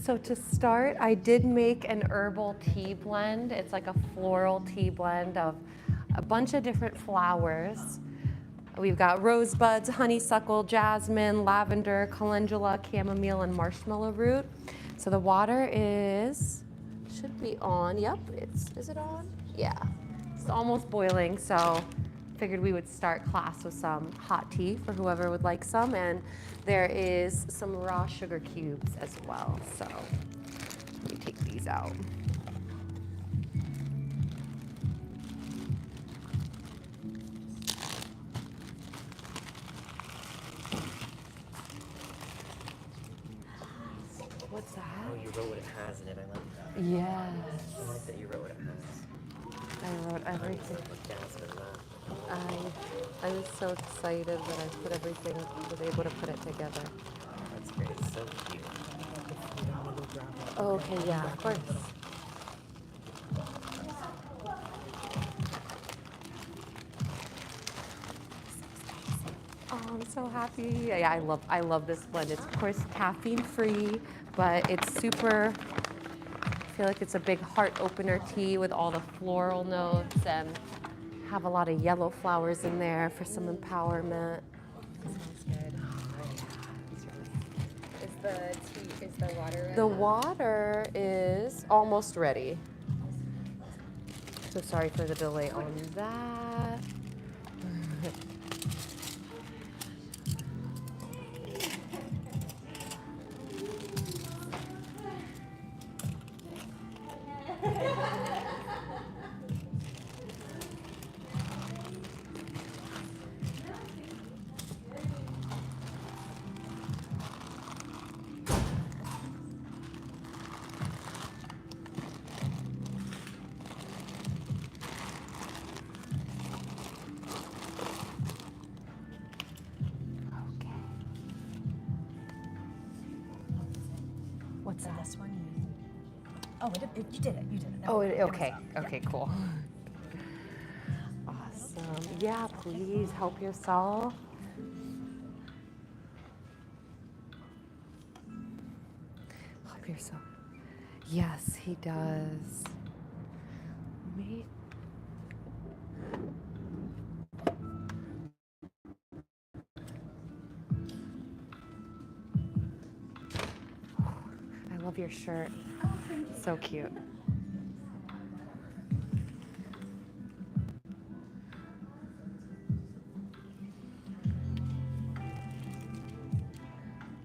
So to start, I did make an herbal tea blend. It's like a floral tea blend of a bunch of different flowers. We've got rosebuds, honeysuckle, jasmine, lavender, calendula, chamomile, and marshmallow root. So the water should be on. Yep, is it on? Yeah, it's almost boiling. So figured we would start class with some hot tea for whoever would like some. And there is some raw sugar cubes as well. So let me take these out. What's that? Oh, you wrote what it has in it. I like that. Yes. I like that you wrote what it has. I wrote everything. I was so excited that I put everything, was able to put it together. That's great. It's so cute. Oh, okay, yeah, of course. Oh, I'm so happy. Yeah, I love this blend. It's of course caffeine free, but it's super, I feel like it's a big heart opener tea with all the floral notes and have a lot of yellow flowers in there for some empowerment. Smells good. Is the water ready? The water is almost ready. So sorry for the delay on that. What's that? This one you did it. You did it. Oh, okay. Okay, cool. Awesome. Yeah, please help yourself. Help yourself. Yes, he does. Me. I love your shirt. So cute.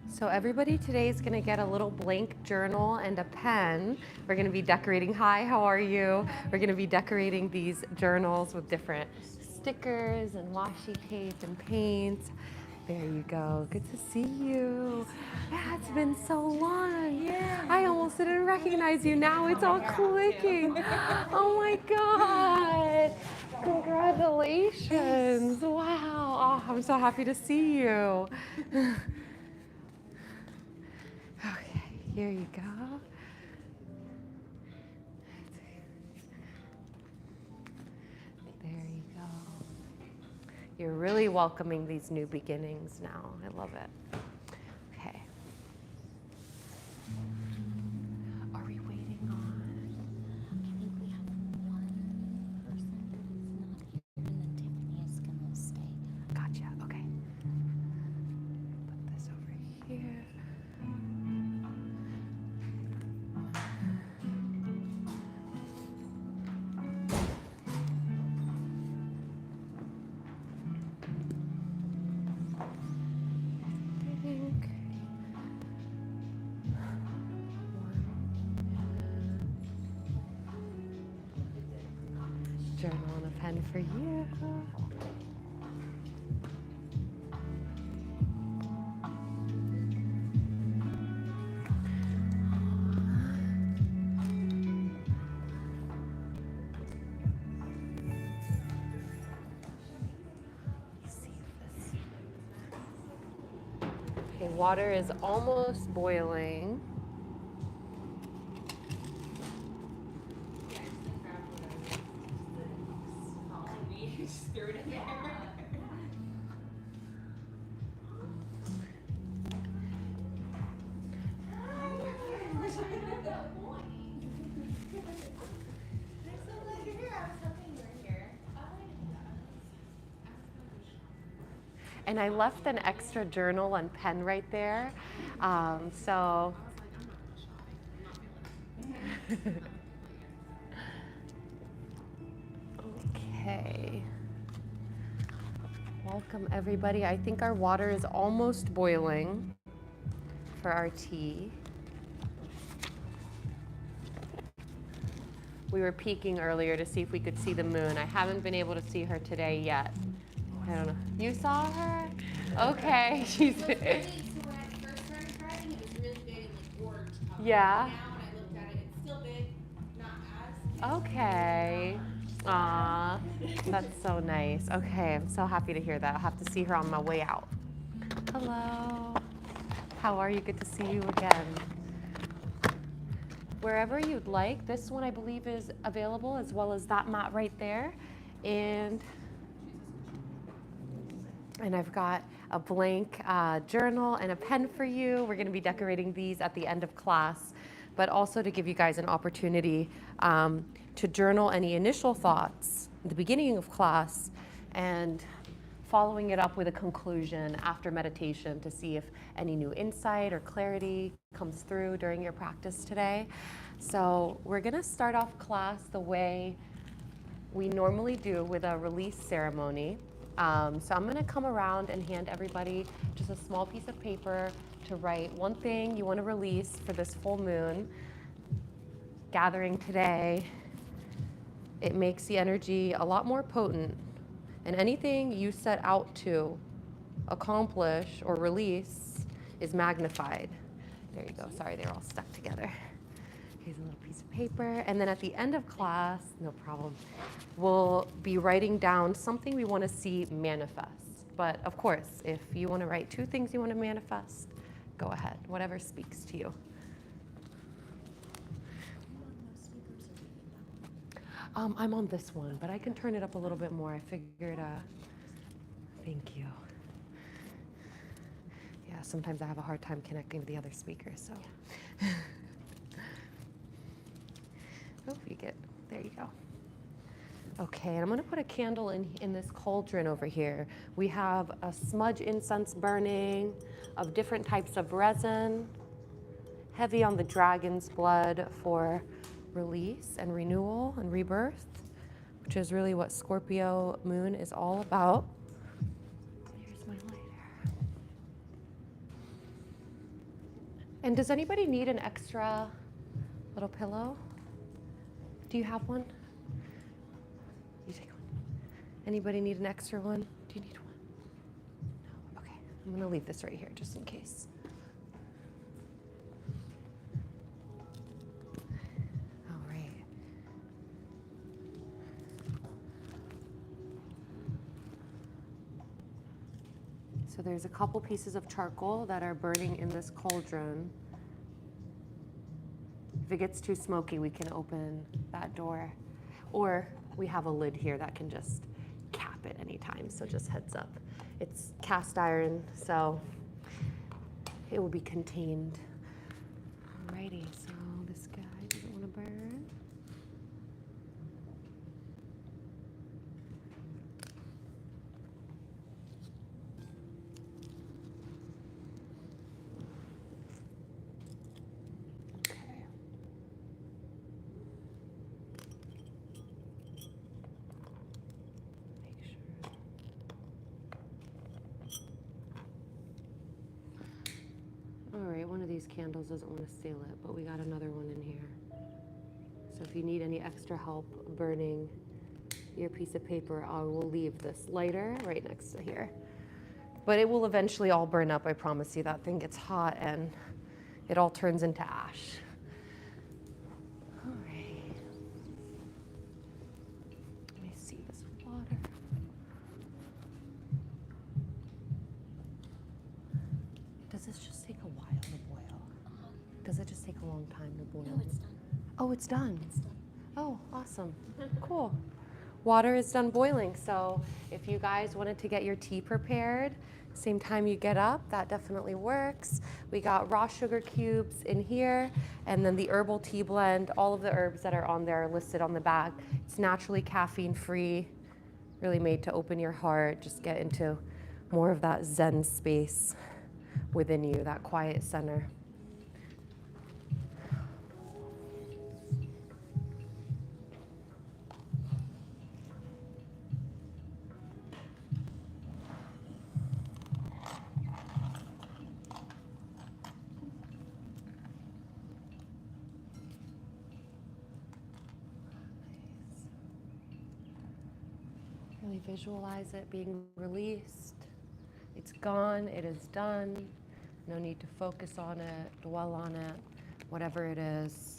So everybody today is going to get a little blank journal and a pen. We're going to be decorating. Hi, how are you? We're going to be decorating these journals with different stickers and washi tape and paint. There you go. Good to see you. Yeah, it's been so long. Yeah. I almost didn't recognize you. Now it's all clicking. Oh my God. Congratulations. Wow. Oh, I'm so happy to see you. Okay, here you go. There you go. You're really welcoming these new beginnings now. I love it. Okay. Are we waiting on? I think we have one person who's not here, and then Tiffany is gonna stay. Gotcha. Okay. Put this over here. Journal and a pen for you. Okay, water is almost boiling. And I left an extra journal and pen right there. So. Okay. Welcome everybody. I think our water is almost boiling for our tea. We were peeking earlier to see if we could see the moon. I haven't been able to see her today yet. I don't know. You saw her? Okay. She's. So it's really, so when I first started driving, it was really big and like orange. Yeah. Now when I looked at it, it's still big, not as. Okay. Aw, that's so nice. Okay, I'm so happy to hear that. I'll have to see her on my way out. Hello. How are you? Good to see you again. Wherever you'd like. This one I believe is available as well as that mat right there. And I've got a blank journal and a pen for you. We're going to be decorating these at the end of class, but also to give you guys an opportunity to journal any initial thoughts at the beginning of class and following it up with a conclusion after meditation to see if any new insight or clarity comes through during your practice today. So we're going to start off class the way we normally do with a release ceremony. So I'm going to come around and hand everybody just a small piece of paper to write one thing you want to release for this full moon gathering today. It makes the energy a lot more potent, and anything you set out to accomplish or release is magnified. There you go. Sorry, they're all stuck together. Here's a little piece of paper. And then at the end of class, no problem, we'll be writing down something we want to see manifest. But of course, if you want to write 2 things you want to manifest, go ahead. Whatever speaks to you. I'm on this one, but I can turn it up a little bit more. I figured, thank you. Yeah, sometimes I have a hard time connecting to the other speaker, so. Oh, you get, there you go. Okay, and I'm gonna put a candle in this cauldron over here. We have a smudge incense burning of different types of resin, heavy on the dragon's blood for release and renewal and rebirth, which is really what Scorpio moon is all about. Here's my lighter. And does anybody need an extra little pillow? Do you have one? You take one. Anybody need an extra one? Do you need one? No? Okay, I'm gonna leave this right here just in case. So there's a couple pieces of charcoal that are burning in this cauldron. If it gets too smoky, we can open that door. Or we have a lid here that can just cap it anytime, so just heads up. It's cast iron, so it will be contained. Alrighty, so this guy doesn't want to burn. One of these candles doesn't want to seal it, but we got another one in here. So if you need any extra help burning your piece of paper, I will leave this lighter right next to here. But it will eventually all burn up, I promise you. That thing gets hot and it all turns into ash. All right. Let me see this water. Does this just take a while to boil? Does it just take a long time to boil? No, it's done. Oh, it's done. It's done. Oh, awesome. Cool. Water is done boiling, so if you guys wanted to get your tea prepared, Same time you get up, that definitely works. We got raw sugar cubes in here, and then the herbal tea blend. All of the herbs that are on there are listed on the bag. It's naturally caffeine free, really made to open your heart, just get into more of that Zen space within you, that quiet center. Really visualize it being released. It's gone, it is done. No need to focus on it, dwell on it, whatever it is.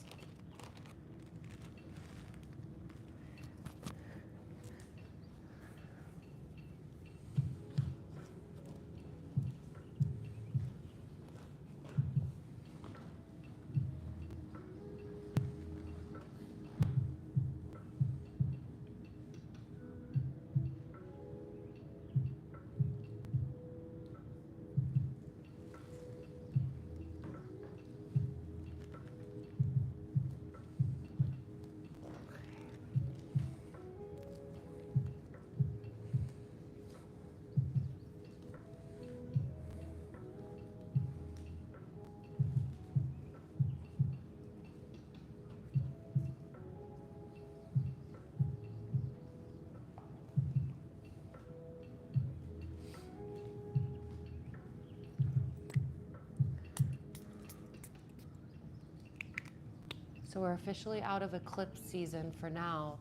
So we're officially out of eclipse season for now,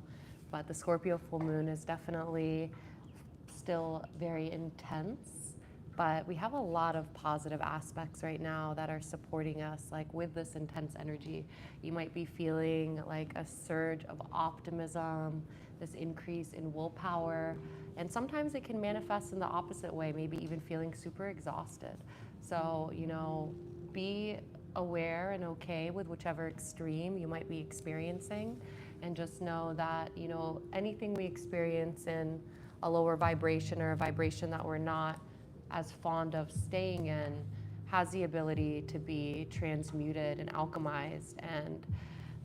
but the Scorpio full moon is definitely still very intense. But we have a lot of positive aspects right now that are supporting us, like with this intense energy. You might be feeling like a surge of optimism, this increase in willpower, and sometimes it can manifest in the opposite way, maybe even feeling super exhausted. So, be aware and okay with whichever extreme you might be experiencing, and just know that anything we experience in a lower vibration or a vibration that we're not as fond of staying in has the ability to be transmuted and alchemized. And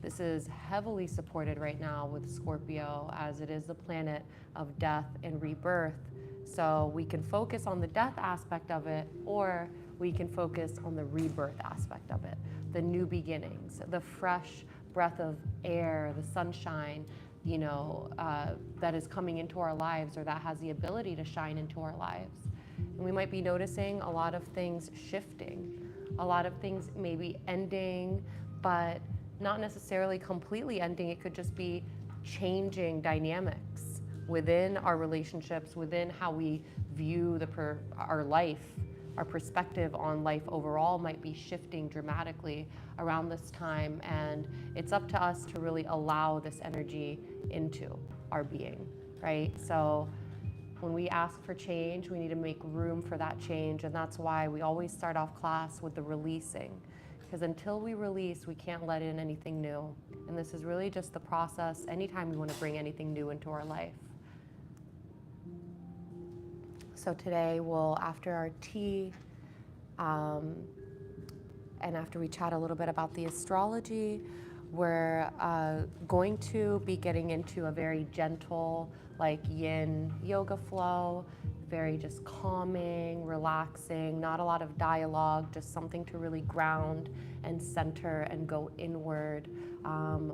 this is heavily supported right now with Scorpio, as it is the planet of death and rebirth. So we can focus on the death aspect of it, or we can focus on the rebirth aspect of it, the new beginnings, the fresh breath of air, the sunshine, that is coming into our lives, or that has the ability to shine into our lives. And we might be noticing a lot of things shifting, a lot of things maybe ending, but not necessarily completely ending. It could just be changing dynamics within our relationships, within how we view our life. Our perspective on life overall might be shifting dramatically around this time, and it's up to us to really allow this energy into our being, right? So when we ask for change, we need to make room for that change, and that's why we always start off class with the releasing, because until we release, we can't let in anything new. And this is really just the process anytime we want to bring anything new into our life. So today after our tea, and after we chat a little bit about the astrology, we're going to be getting into a very gentle, like yin yoga flow, very just calming, relaxing, not a lot of dialogue, just something to really ground and center and go inward,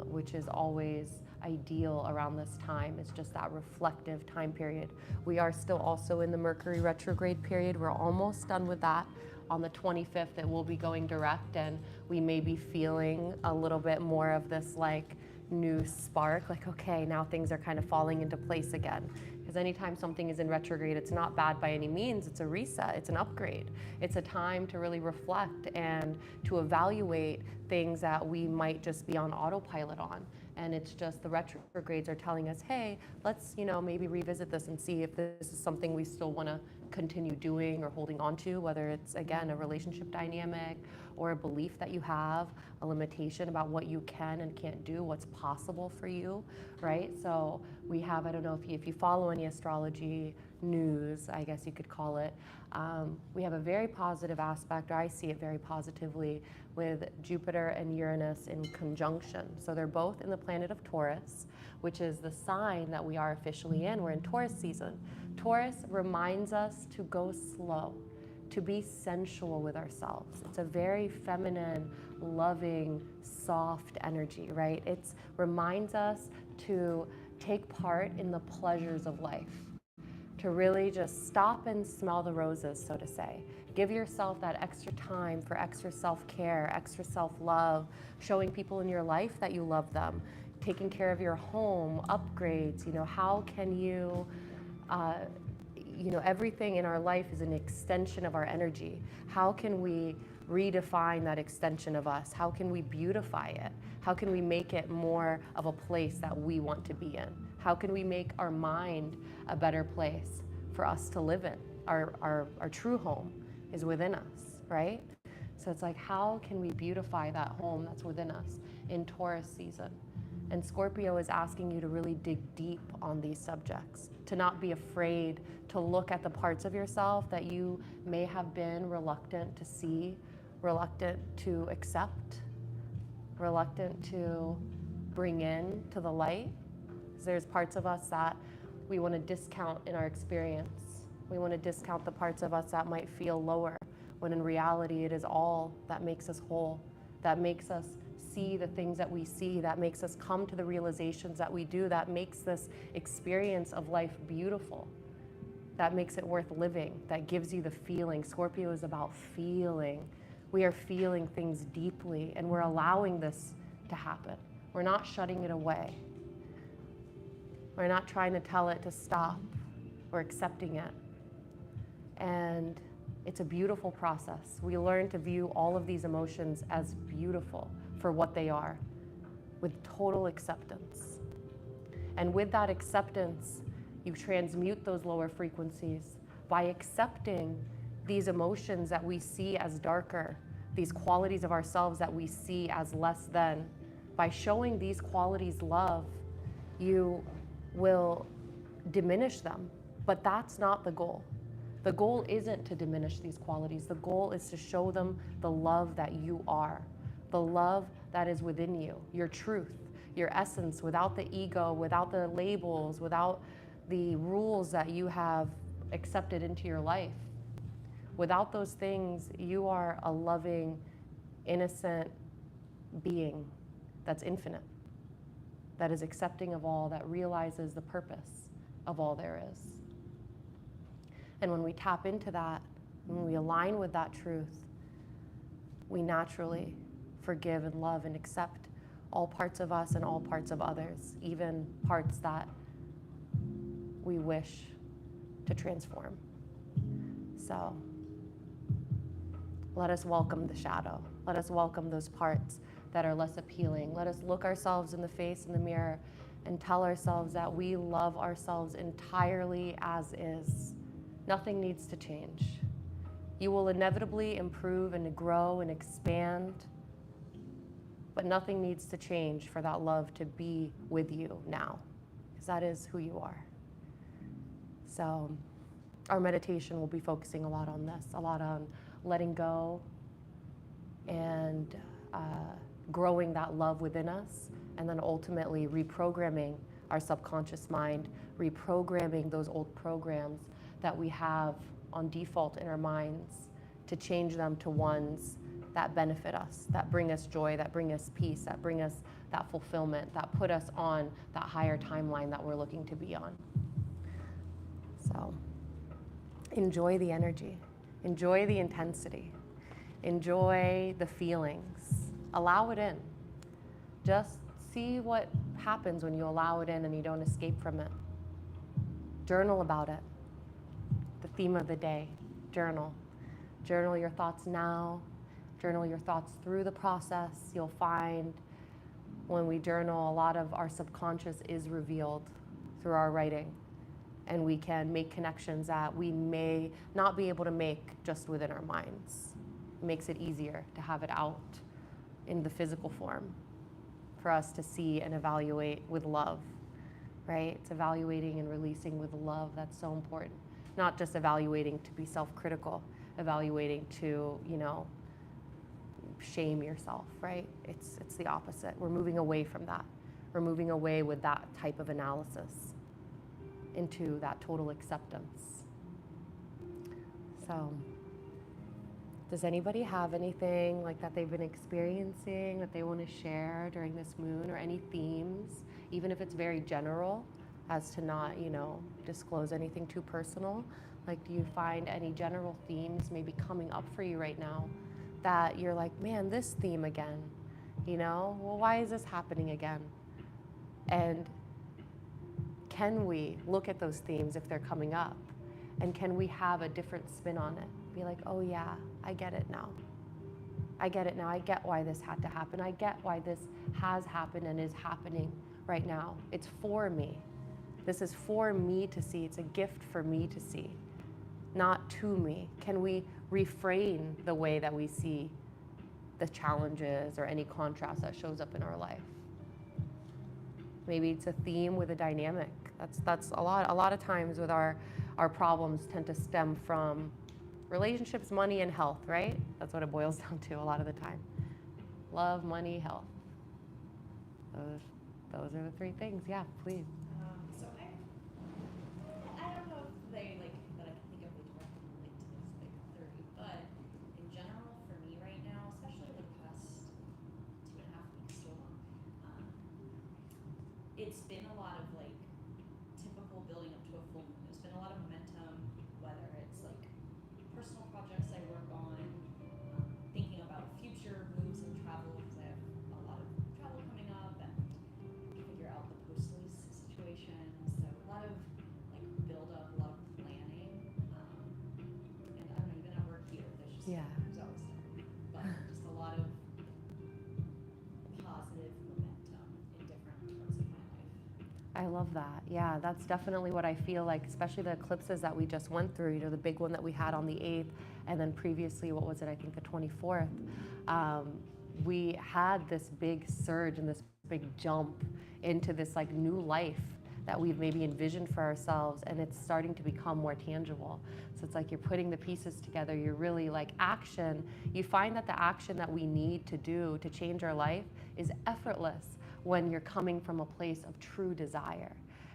which is always ideal around this time. It's just that reflective time period. We are still also in the Mercury retrograde period. We're almost done with that. On the 25th, it will be going direct, and we may be feeling a little bit more of this like new spark, like, okay, now things are kind of falling into place again. Because anytime something is in retrograde, it's not bad by any means. It's a reset, it's an upgrade. It's a time to really reflect and to evaluate things that we might just be on autopilot on. And it's just the retrogrades are telling us, hey, let's maybe revisit this and see if this is something we still want to continue doing or holding on to, whether it's, again, a relationship dynamic or a belief that you have, a limitation about what you can and can't do, what's possible for you, right? So we have, I don't know if you follow any astrology, news, I guess you could call it. We have a very positive aspect, or I see it very positively, with Jupiter and Uranus in conjunction. So they're both in the planet of Taurus, which is the sign that we are officially in. We're in Taurus season. Taurus reminds us to go slow, to be sensual with ourselves. It's a very feminine, loving, soft energy, right? It reminds us to take part in the pleasures of life, to really just stop and smell the roses, so to say. Give yourself that extra time for extra self-care, extra self-love, showing people in your life that you love them, taking care of your home, upgrades, how can you, everything in our life is an extension of our energy. How can we redefine that extension of us? How can we beautify it? How can we make it more of a place that we want to be in? How can we make our mind a better place for us to live in? Our true home is within us, right? So it's like, how can we beautify that home that's within us in Taurus season? And Scorpio is asking you to really dig deep on these subjects, to not be afraid to look at the parts of yourself that you may have been reluctant to see, reluctant to accept, reluctant to bring in to the light. There's parts of us that we want to discount in our experience. We want to discount the parts of us that might feel lower, when in reality it is all that makes us whole, that makes us see the things that we see, that makes us come to the realizations that we do, that makes this experience of life beautiful, that makes it worth living, that gives you the feeling. Scorpio is about feeling. We are feeling things deeply, and we're allowing this to happen. We're not shutting it away. We're not trying to tell it to stop. We're accepting it. And it's a beautiful process. We learn to view all of these emotions as beautiful for what they are, with total acceptance. And with that acceptance, you transmute those lower frequencies by accepting these emotions that we see as darker, these qualities of ourselves that we see as less than. By showing these qualities love, you will diminish them, but that's not the goal. The goal isn't to diminish these qualities. The goal is to show them the love that you are, the love that is within you, your truth, your essence, without the ego, without the labels, without the rules that you have accepted into your life. Without those things, you are a loving, innocent being that's infinite, that is accepting of all, that realizes the purpose of all there is. And when we tap into that, when we align with that truth, we naturally forgive and love and accept all parts of us and all parts of others, even parts that we wish to transform. So let us welcome the shadow. Let us welcome those parts that are less appealing. Let us look ourselves in the face in the mirror and tell ourselves that we love ourselves entirely as is. Nothing needs to change. You will inevitably improve and grow and expand, but nothing needs to change for that love to be with you now, because that is who you are. So our meditation will be focusing a lot on this, a lot on letting go and growing that love within us, and then ultimately reprogramming our subconscious mind, reprogramming those old programs that we have on default in our minds, to change them to ones that benefit us, that bring us joy, that bring us peace, that bring us that fulfillment, that put us on that higher timeline that we're looking to be on. So enjoy the energy, enjoy the intensity, enjoy the feelings, allow it in. Just see what happens when you allow it in and you don't escape from it. Journal about it. The theme of the day, journal. Journal your thoughts now, journal your thoughts through the process. You'll find when we journal, a lot of our subconscious is revealed through our writing, and we can make connections that we may not be able to make just within our minds. It makes it easier to have it out in the physical form for us to see and evaluate with love, right? It's evaluating and releasing with love. That's so important. not just evaluating to be self-critical, evaluating to, you know, shame yourself, right? It's the opposite. We're moving away from that. We're moving away with that type of analysis into that total acceptance. So, does anybody have anything like that they've been experiencing that they want to share during this moon, or any themes, even if it's very general, as to not, you know, disclose anything too personal? Like, do you find any general themes maybe coming up for you right now that you're like, man, this theme again, you know, well, why is this happening again? And can we look at those themes if they're coming up? And can we have a different spin on it? Be like, oh yeah, I get it now. I get it now. I get why this had to happen. I get why this has happened and is happening right now. It's for me. This is for me to see. It's a gift for me to see, not to me. Can we refrain the way that we see the challenges or any contrast that shows up in our life? Maybe it's a theme with a dynamic. That's a lot of times with our problems tend to stem from relationships, money, and health, right? That's what it boils down to a lot of the time. Love, money, health. Those are the three things. Yeah, please. So I don't know if they like that I can think of they directly relate to this big three, but in general for me right now, especially the past 2.5 weeks so long, it's been a lot of like typical building up to a full moon. There's been a lot of momentum, whether it's like personal projects I work on, thinking about future moves and travel, because I have a lot of travel coming up and figure out the post-lease situation. So a lot of like build up, a lot of planning, and I don't know, even at work here, there's just Yeah. there's always there, but just a lot of positive momentum in different parts of my life. I love that. Yeah, that's definitely what I feel like, especially the eclipses that we just went through, you know, the big one that we had on the 8th, and then previously, what was it, I think the 24th. We had this big surge and this big jump into this like new life that we've maybe envisioned for ourselves, and it's starting to become more tangible. So it's like you're putting the pieces together, you're really like action. You find that the action that we need to do to change our life is effortless when you're coming from a place of true desire.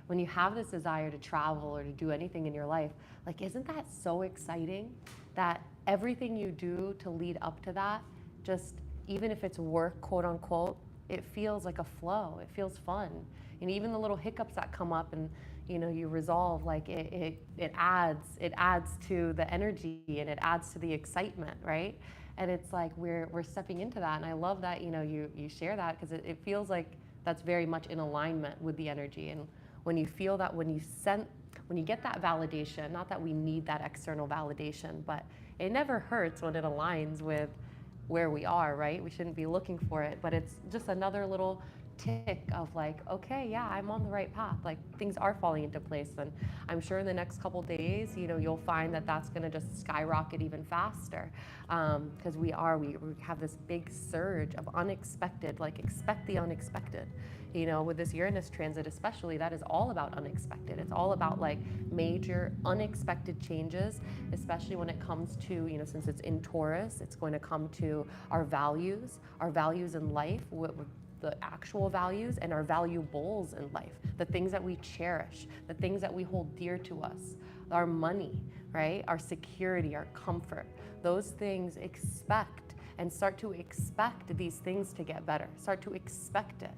When you have this desire to travel or to do anything in your life, like, isn't that so exciting that everything you do to lead up to that, just even if it's work, quote unquote, it feels like a flow, it feels fun. And even the little hiccups that come up and, you know, you resolve, like it adds to the energy and it adds to the excitement, right? And it's like we're stepping into that, and I love that, you know, you share that, because it feels like that's very much in alignment with the energy. And when you feel that, when you get that validation, not that we need that external validation, but it never hurts when it aligns with where we are, right? We shouldn't be looking for it, but it's just another little tick of like, okay, yeah, I'm on the right path. Like, things are falling into place, and I'm sure in the next couple days, you know, you'll find that that's going to just skyrocket even faster, because we have this big surge of unexpected. Like, expect the unexpected. You know, with this Uranus transit especially, that is all about unexpected. It's all about like major unexpected changes, especially when it comes to, you know, since it's in Taurus, it's going to come to our values in life, the actual values and our valuables in life, the things that we cherish, the things that we hold dear to us, our money, right? Our security, our comfort. Those things expect, and start to expect these things to get better. Start to expect it.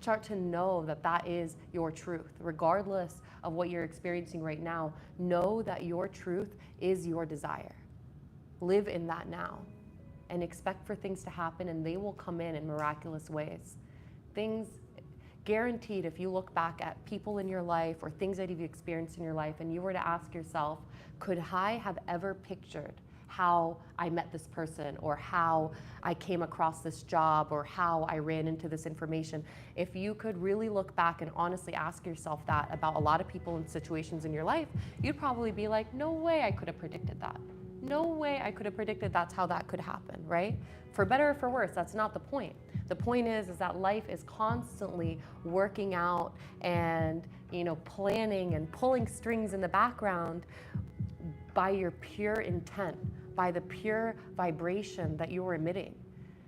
Start to know that that is your truth. Regardless of what you're experiencing right now, know that your truth is your desire. Live in that now. And expect for things to happen, and they will come in miraculous ways. Things guaranteed, if you look back at people in your life or things that you've experienced in your life, and you were to ask yourself, could I have ever pictured how I met this person, or how I came across this job, or how I ran into this information? If you could really look back and honestly ask yourself that about a lot of people and situations in your life, you'd probably be like, no way I could have predicted that. No way I could have predicted that's how that could happen, right? For better or for worse, that's not the point. The point is that life is constantly working out and, you know, planning and pulling strings in the background by your pure intent, by the pure vibration that you're emitting.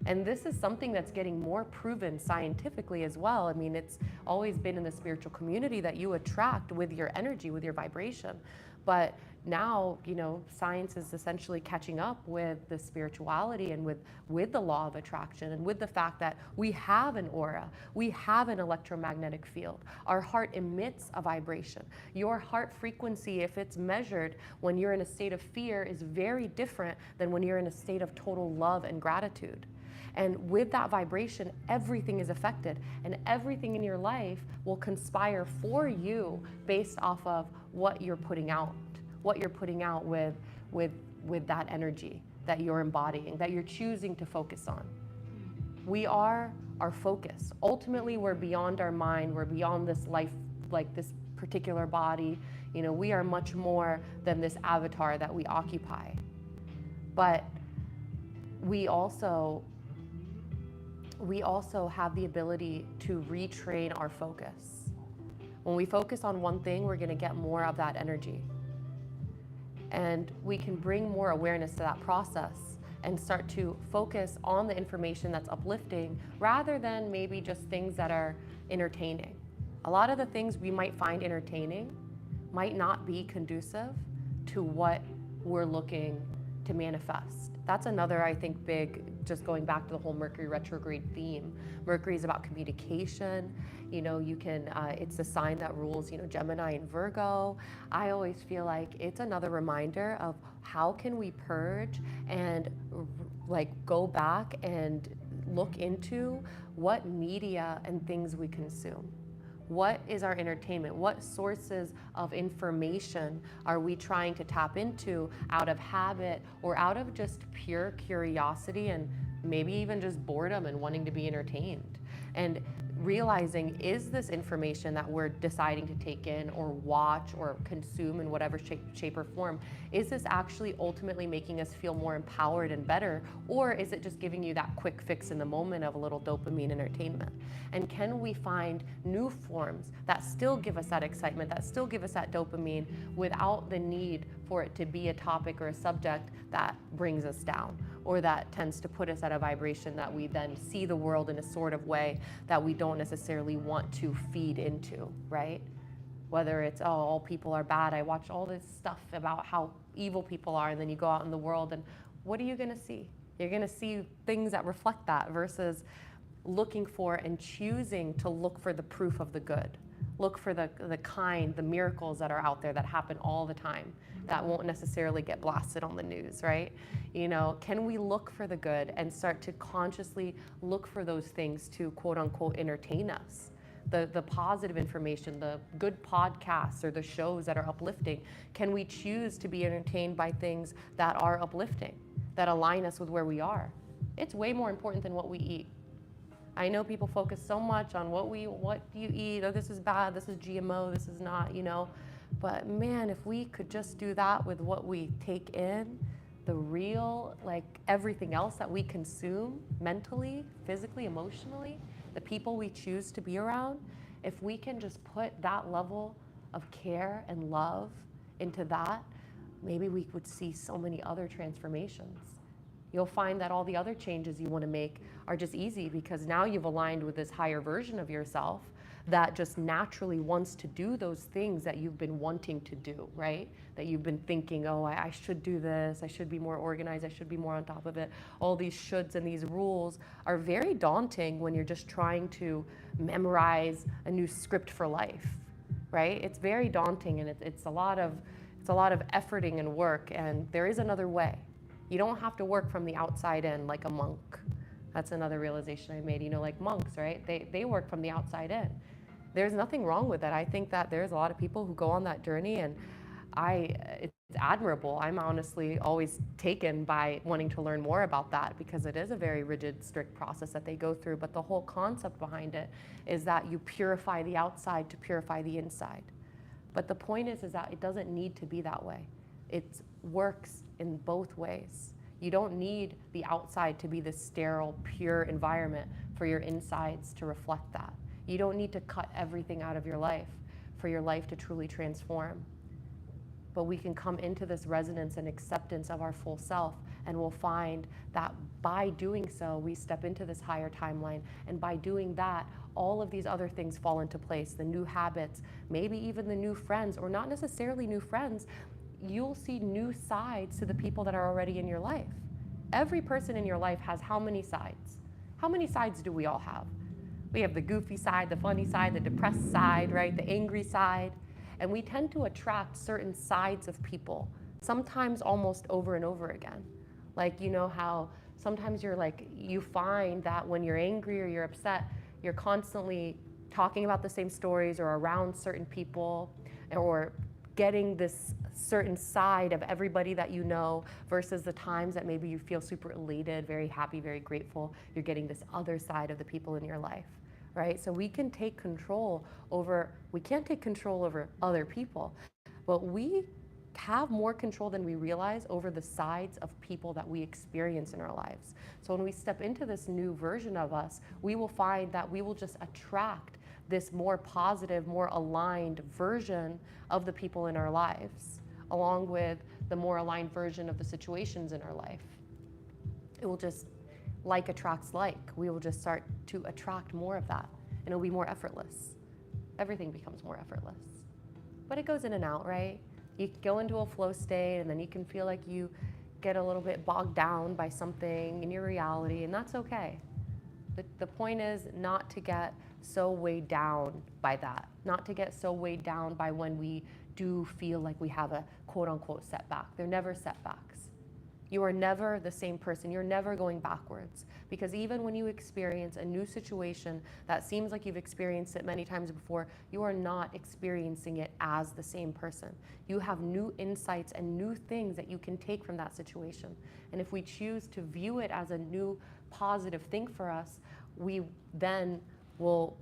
And this is something that's getting more proven scientifically as well. I mean, it's always been in the spiritual community that you attract with your energy, with your vibration. But now, you know, science is essentially catching up with the spirituality and with the law of attraction and with the fact that we have an aura, we have an electromagnetic field. Our heart emits a vibration. Your heart frequency, if it's measured when you're in a state of fear, is very different than when you're in a state of total love and gratitude. And with that vibration, everything is affected, and everything in your life will conspire for you based off of what you're putting out with that energy that you're embodying, that you're choosing to focus on. We are our focus. Ultimately, we're beyond our mind, we're beyond this life, like this particular body. You know, we are much more than this avatar that we occupy. But we also have the ability to retrain our focus. When we focus on one thing, we're going to get more of that energy. And we can bring more awareness to that process and start to focus on the information that's uplifting rather than maybe just things that are entertaining. A lot of the things we might find entertaining might not be conducive to what we're looking to manifest. That's another, I think, big, just going back to the whole Mercury retrograde theme. Mercury is about communication. You know, you can, it's the sign that rules, you know, Gemini and Virgo. I always feel like it's another reminder of how can we purge and like go back and look into what media and things we consume. What is our entertainment? What sources of information are we trying to tap into out of habit or out of just pure curiosity and maybe even just boredom and wanting to be entertained? And realizing, is this information that we're deciding to take in or watch or consume in whatever shape or form, is this actually ultimately making us feel more empowered and better? Or is it just giving you that quick fix in the moment of a little dopamine entertainment? And can we find new forms that still give us that excitement, that still give us that dopamine without the need for it to be a topic or a subject that brings us down, or that tends to put us at a vibration that we then see the world in a sort of way that we don't necessarily want to feed into, right? Whether it's, oh, all people are bad. I watch all this stuff about how evil people are, and then you go out in the world and what are you gonna see? You're gonna see things that reflect that versus looking for and choosing to look for the proof of the good. Look for the kind, the miracles that are out there that happen all the time that won't necessarily get blasted on the news, right? You know, can we look for the good and start to consciously look for those things to quote unquote entertain us? The positive information, the good podcasts or the shows that are uplifting. Can we choose to be entertained by things that are uplifting, that align us with where we are? It's way more important than what we eat. I know people focus so much on what you eat, oh, this is bad, this is GMO, this is not, you know. But man, if we could just do that with what we take in, the real, like everything else that we consume mentally, physically, emotionally, the people we choose to be around, if we can just put that level of care and love into that, maybe we would see so many other transformations. You'll find that all the other changes you want to make are just easy because now you've aligned with this higher version of yourself that just naturally wants to do those things that you've been wanting to do, right? That you've been thinking, oh, I should do this, I should be more organized, I should be more on top of it. All these shoulds and these rules are very daunting when you're just trying to memorize a new script for life, right? It's very daunting, and it's a lot of efforting and work, and there is another way. You don't have to work from the outside in like a monk. That's another realization I made, you know, like monks, right? They work from the outside in. There's nothing wrong with that. I think that there's a lot of people who go on that journey, and it's admirable. I'm honestly always taken by wanting to learn more about that because it is a very rigid, strict process that they go through. But the whole concept behind it is that you purify the outside to purify the inside. But the point is that it doesn't need to be that way. It works in both ways. You don't need the outside to be this sterile, pure environment for your insides to reflect that. You don't need to cut everything out of your life for your life to truly transform. but we can come into this resonance and acceptance of our full self, and we'll find that by doing so, we step into this higher timeline, and by doing that, all of these other things fall into place, the new habits, maybe even the new friends, or not necessarily new friends. You'll see new sides to the people that are already in your life. Every person in your life has how many sides? How many sides do we all have? We have the goofy side, the funny side, the depressed side, right? The angry side. And we tend to attract certain sides of people, sometimes almost over and over again. Like, you know how sometimes you find that when you're angry or you're upset, you're constantly talking about the same stories or around certain people, or getting this certain side of everybody that you know, versus the times that maybe you feel super elated, very happy, very grateful, you're getting this other side of the people in your life, right? So we can't take control over other people, but we have more control than we realize over the sides of people that we experience in our lives. So when we step into this new version of us, we will find that we will just attract this more positive, more aligned version of the people in our lives, along with the more aligned version of the situations in our life. It will just, like attracts like. We will just start to attract more of that, and it'll be more effortless. Everything becomes more effortless. But it goes in and out, right? You go into a flow state, and then you can feel like you get a little bit bogged down by something in your reality, and that's okay. The point is not to get so weighed down by that, not to get so weighed down by when we do feel like we have a quote unquote setback. They're never setbacks. You are never the same person. You're never going backwards, because even when you experience a new situation that seems like you've experienced it many times before, you are not experiencing it as the same person. You have new insights and new things that you can take from that situation. And if we choose to view it as a new positive thing for us, we then will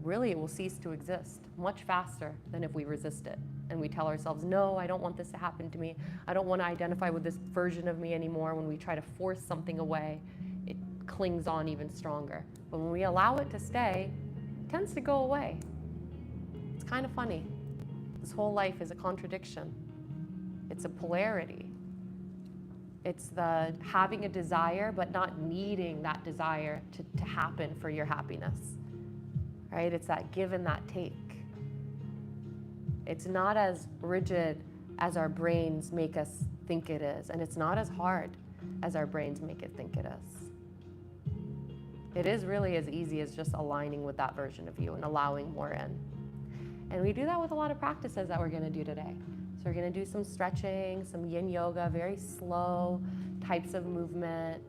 it will cease to exist much faster than if we resist it. And we tell ourselves, no, I don't want this to happen to me. I don't want to identify with this version of me anymore. When we try to force something away, it clings on even stronger. But when we allow it to stay, it tends to go away. It's kind of funny. This whole life is a contradiction. It's a polarity. It's the having a desire, but not needing that desire to happen for your happiness. Right? It's that give and that take. It's not as rigid as our brains make us think it is, and it's not as hard as our brains make it think it is. It is really as easy as just aligning with that version of you and allowing more in. And we do that with a lot of practices that we're going to do today. So we're going to do some stretching, some yin yoga, very slow types of movement.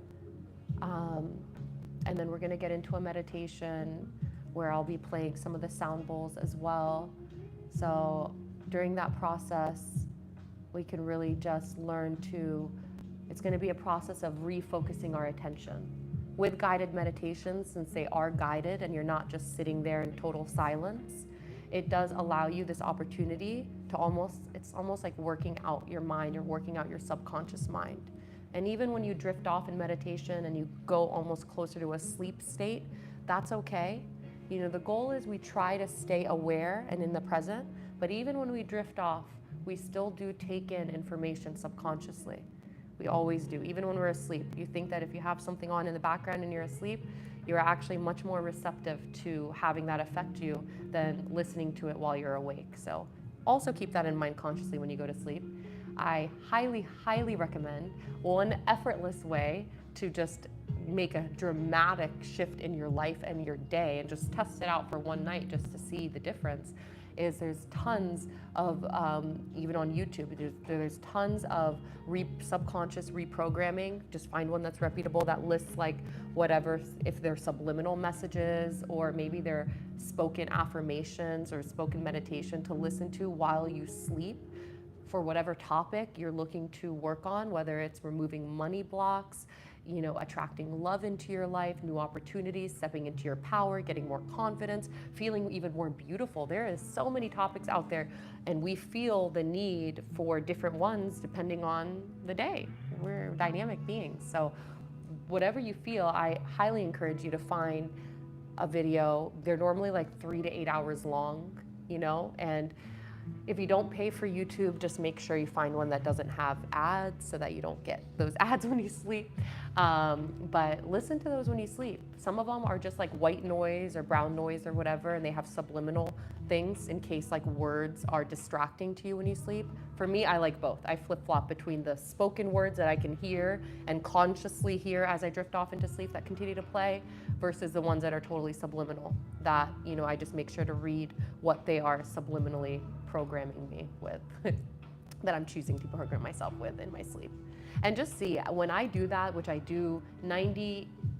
And then we're going to get into a meditation where I'll be playing some of the sound bowls as well. So during that process, we can really just learn it's going to be a process of refocusing our attention. With guided meditations, since they are guided and you're not just sitting there in total silence, it does allow you this opportunity to it's almost like working out your mind or working out your subconscious mind. And even when you drift off in meditation and you go almost closer to a sleep state, that's okay. You know, the goal is we try to stay aware and in the present, but even when we drift off, we still do take in information subconsciously. We always do, even when we're asleep. You think that if you have something on in the background and you're asleep, you're actually much more receptive to having that affect you than listening to it while you're awake. So also keep that in mind consciously when you go to sleep. I highly, highly recommend one effortless way to just make a dramatic shift in your life and your day, and just test it out for one night just to see the difference, is there's tons of, even on YouTube, there's tons of subconscious reprogramming. Just find one that's reputable that lists like whatever, if they're subliminal messages or maybe they're spoken affirmations or spoken meditation to listen to while you sleep for whatever topic you're looking to work on, whether it's removing money blocks, you know, attracting love into your life, new opportunities, stepping into your power, getting more confidence, feeling even more beautiful. There is so many topics out there, and we feel the need for different ones depending on the day. We're dynamic beings. So whatever you feel, I highly encourage you to find a video. They're normally like 3 to 8 hours long, you know, and If you don't pay for YouTube, just make sure you find one that doesn't have ads so that you don't get those ads when you sleep. But listen to those when you sleep. Some of them are just like white noise or brown noise or whatever, and they have subliminal things in case like words are distracting to you when you sleep. For me, I like both. I flip-flop between the spoken words that I can hear and consciously hear as I drift off into sleep that continue to play versus the ones that are totally subliminal that, you know, I just make sure to read what they are subliminally programming me with, that I'm choosing to program myself with in my sleep. And just see, when I do that, which I do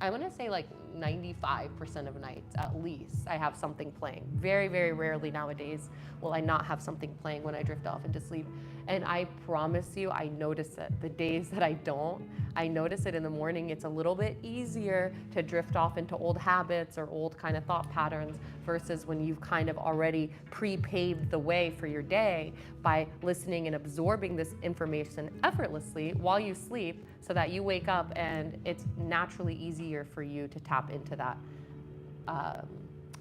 I want to say like 95% of nights at least, I have something playing. Very, very rarely nowadays will I not have something playing when I drift off into sleep. And I promise you, I notice it. The days that I don't, I notice it in the morning. It's a little bit easier to drift off into old habits or old kind of thought patterns versus when you've kind of already pre-paved the way for your day by listening and absorbing this information effortlessly while you sleep so that you wake up and it's naturally easier for you to tap into that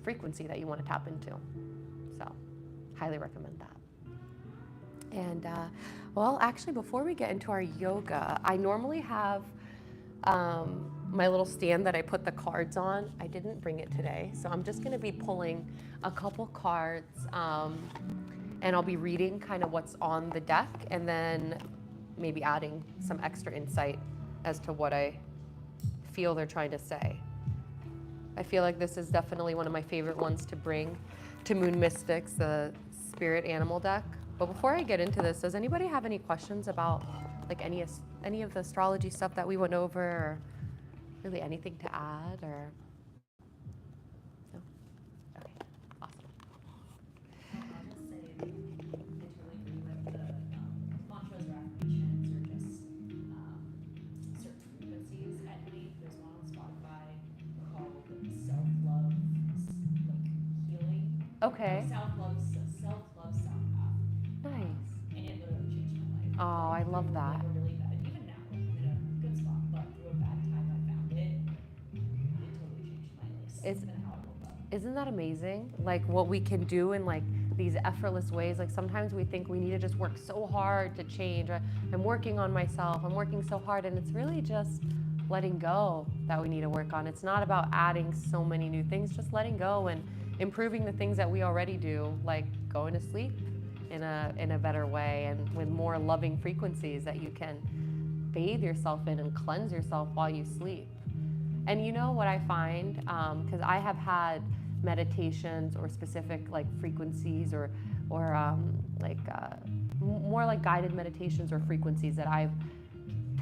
frequency that you want to tap into. So, highly recommend that. And well, actually, before we get into our yoga, I normally have my little stand that I put the cards on. I didn't bring it today, so I'm just going to be pulling a couple cards, and I'll be reading kind of what's on the deck, and then maybe adding some extra insight as to what I feel they're trying to say. I feel like this is definitely one of my favorite ones to bring to Moon Mystics, the spirit animal deck. But before I get into this, does anybody have any questions about like any of the astrology stuff that we went over, or really anything to add, or no? Okay, awesome. I'll just say, I totally agree with the mantras or affirmations or just certain frequencies at night. There's one on Spotify called self-love, like healing. Okay. Self-love sound path. Nice. And it literally changed my life. Oh, I love Through, that. like, a really bad, even now, like, I'm in a good spot, but through a bad time I found it. It totally changed my life. It's- And how I woke up. Isn't that amazing? Like what we can do in like these effortless ways. Like sometimes we think we need to just work so hard to change. I'm working on myself. I'm working so hard, and it's really just letting go that we need to work on. It's not about adding so many new things, just letting go and improving the things that we already do, like going to sleep in a better way and with more loving frequencies that you can bathe yourself in and cleanse yourself while you sleep. And you know what I find, because I have had meditations or specific like frequencies or more like guided meditations or frequencies that I've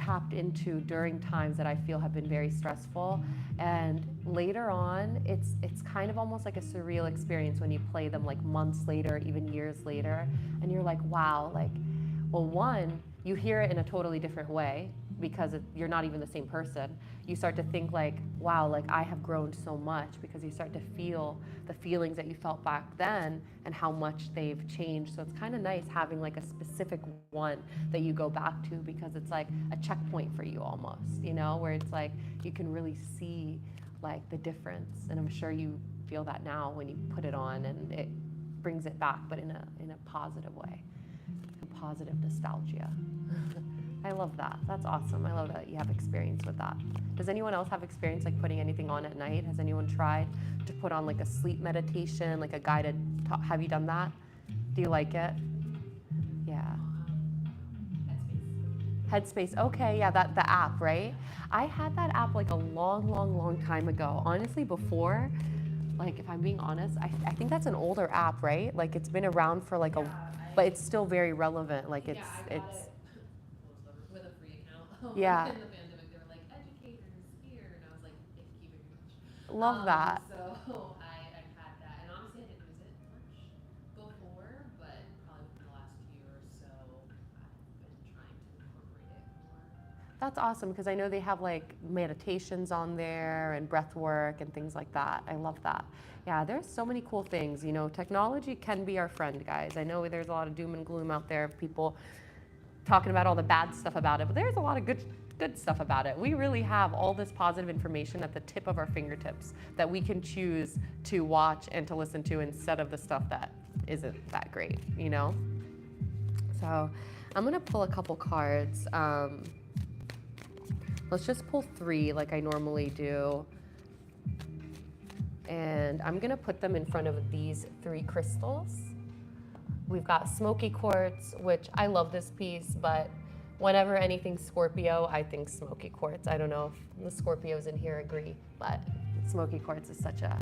tapped into during times that I feel have been very stressful. And later on, it's kind of almost like a surreal experience when you play them like months later, even years later, and you're like, wow, like, well, one, you hear it in a totally different way because you're not even the same person. You start to think like, wow, like I have grown so much, because you start to feel the feelings that you felt back then and how much they've changed. So it's kind of nice having like a specific one that you go back to, because it's like a checkpoint for you almost, you know, where it's like you can really see like the difference. And I'm sure you feel that now when you put it on, and it brings it back, but in a positive way, a positive nostalgia. I love that. That's awesome. I love that you have experience with that. Does anyone else have experience like putting anything on at night? Has anyone tried to put on like a sleep meditation, like a guided have you done that? Do you like it? Yeah. Headspace. Okay, yeah, the app, right? I had that app like a long time ago. Honestly, before, like if I'm being honest, I think that's an older app, right? Like it's been around for like but it's still very relevant. Like it's with a free account. Yeah. In the pandemic, they were like educators here, and I was like, keep it very much. Love that. So I've had that, and honestly, I didn't use it much before, but probably within the last year or so, I've been trying to incorporate it more. That's awesome, because I know they have like meditations on there and breath work and things like that. I love that. Yeah, there's so many cool things. You know, technology can be our friend, guys. I know there's a lot of doom and gloom out there of people talking about all the bad stuff about it, but there's a lot of good stuff about it. We really have all this positive information at the tip of our fingertips that we can choose to watch and to listen to, instead of the stuff that isn't that great, you know? So I'm gonna pull a couple cards. Let's just pull 3 like I normally do. And I'm gonna put them in front of these 3 crystals. We've got smoky quartz, which I love this piece, but whenever anything Scorpio, I think smoky quartz. I don't know if the Scorpios in here agree, but smoky quartz is such a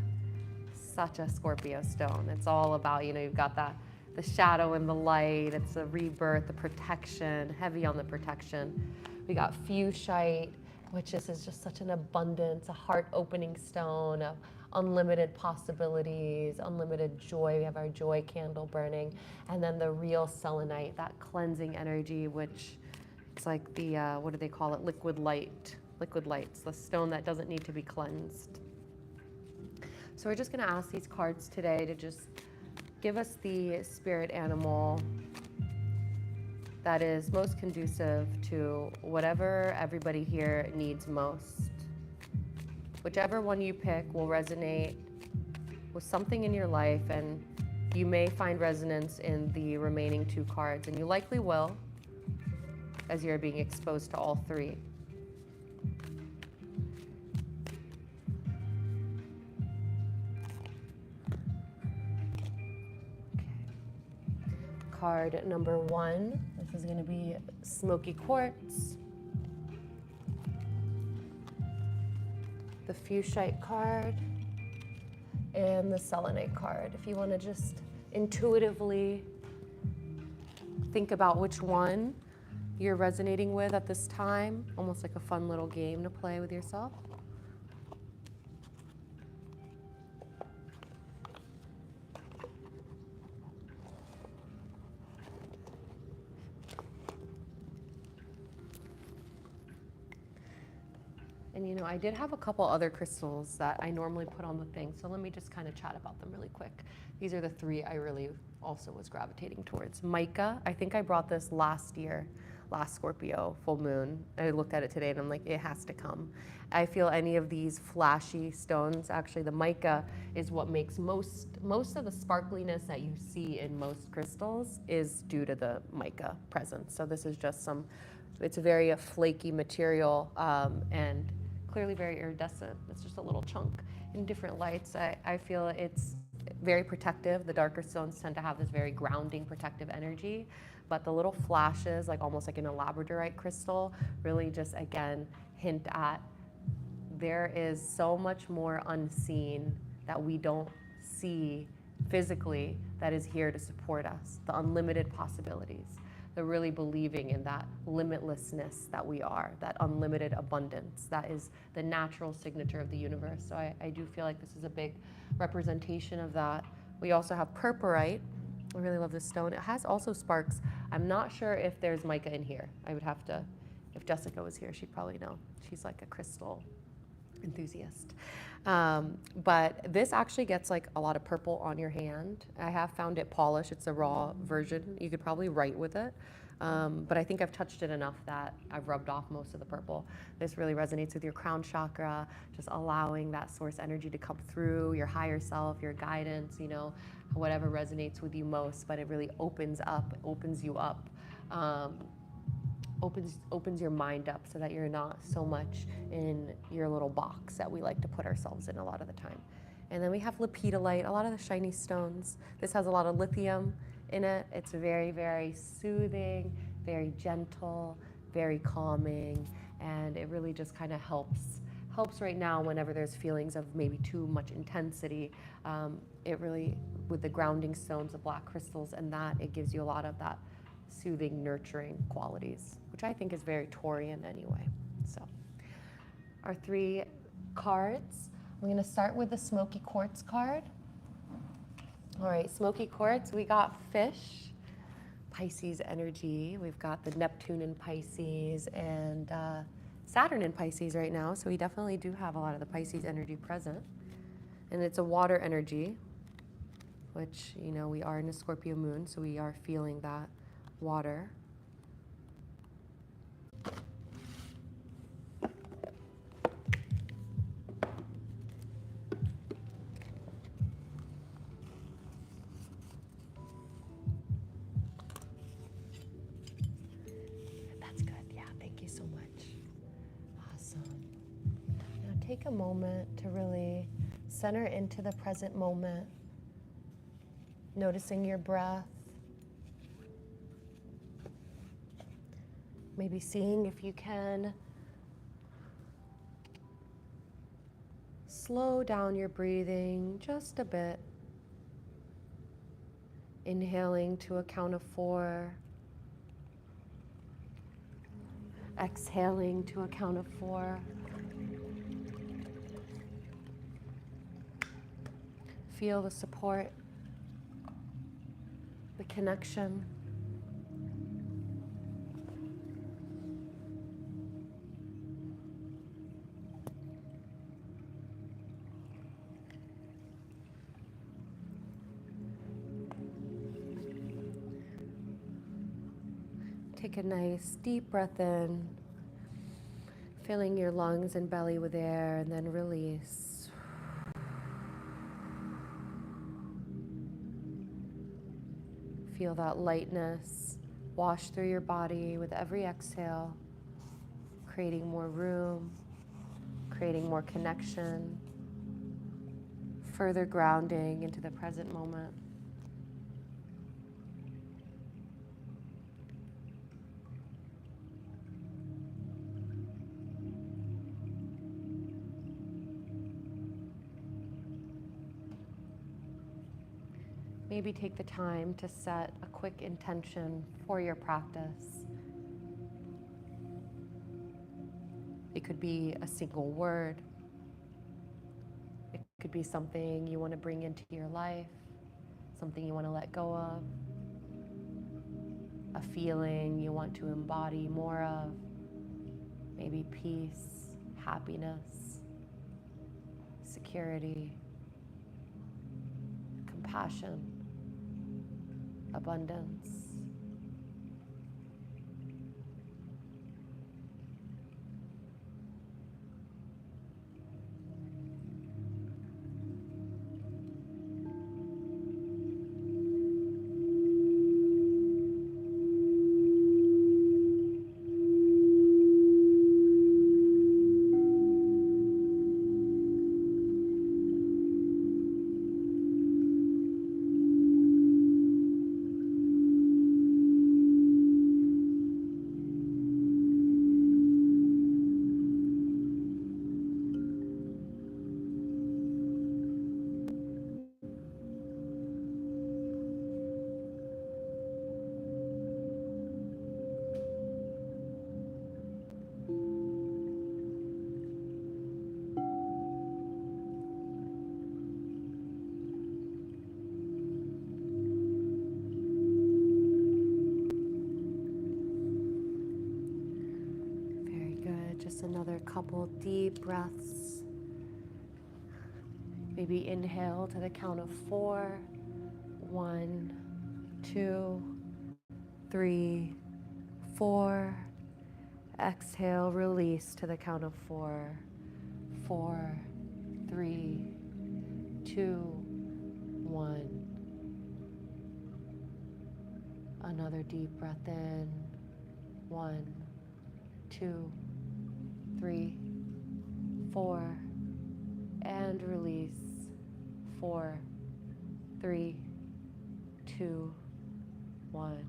Scorpio stone. It's all about, you know, you've got the shadow and the light. It's the rebirth, the protection, heavy on the protection. We got fuchsite, which is just such an abundance, a heart-opening stone of unlimited possibilities, unlimited joy. We have our joy candle burning. And then the real selenite, that cleansing energy, which it's like the, what do they call it? Liquid light. Liquid light's the stone that doesn't need to be cleansed. So we're just gonna ask these cards today to just give us the spirit animal that is most conducive to whatever everybody here needs most. Whichever one you pick will resonate with something in your life, and you may find resonance in the remaining 2 cards, and you likely will, as you're being exposed to all 3. Card number 1, this is going to be smoky quartz. The fuchsite card and the selenite card. If you want to just intuitively think about which one you're resonating with at this time, almost like a fun little game to play with yourself. And you know, I did have a couple other crystals that I normally put on the thing, so let me just kind of chat about them really quick. These are the 3 I really also was gravitating towards. Mica, I think I brought this last year, last Scorpio full moon. I looked at it today and I'm like, it has to come. I feel any of these flashy stones, actually the mica is what makes most of the sparkliness that you see in most crystals is due to the mica presence. So this is just it's a very flaky material, and clearly very iridescent. It's just a little chunk in different lights. I feel it's very protective. The darker stones tend to have this very grounding, protective energy, but the little flashes, like almost like in a labradorite crystal, really just, again, hint at there is so much more unseen that we don't see physically that is here to support us, the unlimited possibilities. The really believing in that limitlessness that we are, that unlimited abundance, that is the natural signature of the universe. So I do feel like this is a big representation of that. We also have purpurite. I really love this stone. It has also sparks. I'm not sure if there's mica in here. I would have to, if Jessica was here, she'd probably know. She's like a crystal enthusiast. But this actually gets like a lot of purple on your hand. I have found it polished. It's a raw version. You could probably write with it. But I think I've touched it enough that I've rubbed off most of the purple. This really resonates with your crown chakra, just allowing that source energy to come through, your higher self, your guidance, you know, whatever resonates with you most, but it really opens you up. Opens your mind up so that you're not so much in your little box that we like to put ourselves in a lot of the time. And then we have lepidolite, a lot of the shiny stones. This has a lot of lithium in it. It's very, very soothing, very gentle, very calming, and it really just kind of helps right now whenever there's feelings of maybe too much intensity. It really, with the grounding stones, the black crystals, and that, it gives you a lot of that soothing, nurturing qualities, which I think is very Taurian anyway. So our 3 cards, I'm going to start with the smoky quartz card. All right, smoky quartz, we got fish, Pisces energy. We've got the Neptune in Pisces and Saturn in Pisces right now, so we definitely do have a lot of the Pisces energy present. And it's a water energy, which, you know, we are in a Scorpio moon, so we are feeling that water. a moment to really center into the present moment, noticing your breath, maybe seeing if you can slow down your breathing just a bit. Inhaling to a count of 4. Exhaling to a count of 4. Feel the support, the connection. Take a nice deep breath in, filling your lungs and belly with air, and then release. Feel that lightness wash through your body with every exhale, creating more room, creating more connection, further grounding into the present moment. Maybe take the time to set a quick intention for your practice. It could be a single word. It could be something you want to bring into your life, something you want to let go of, a feeling you want to embody more of, maybe peace, happiness, security, compassion, abundance. Very good. Just another couple deep breaths. Maybe inhale to the count of 4. 1, 2, 3, 4. Exhale, release to the count of 4. 4, 3, 2, 1. Another deep breath in. 1, 2, 3, 4. And release. 4, 3, 2, 1.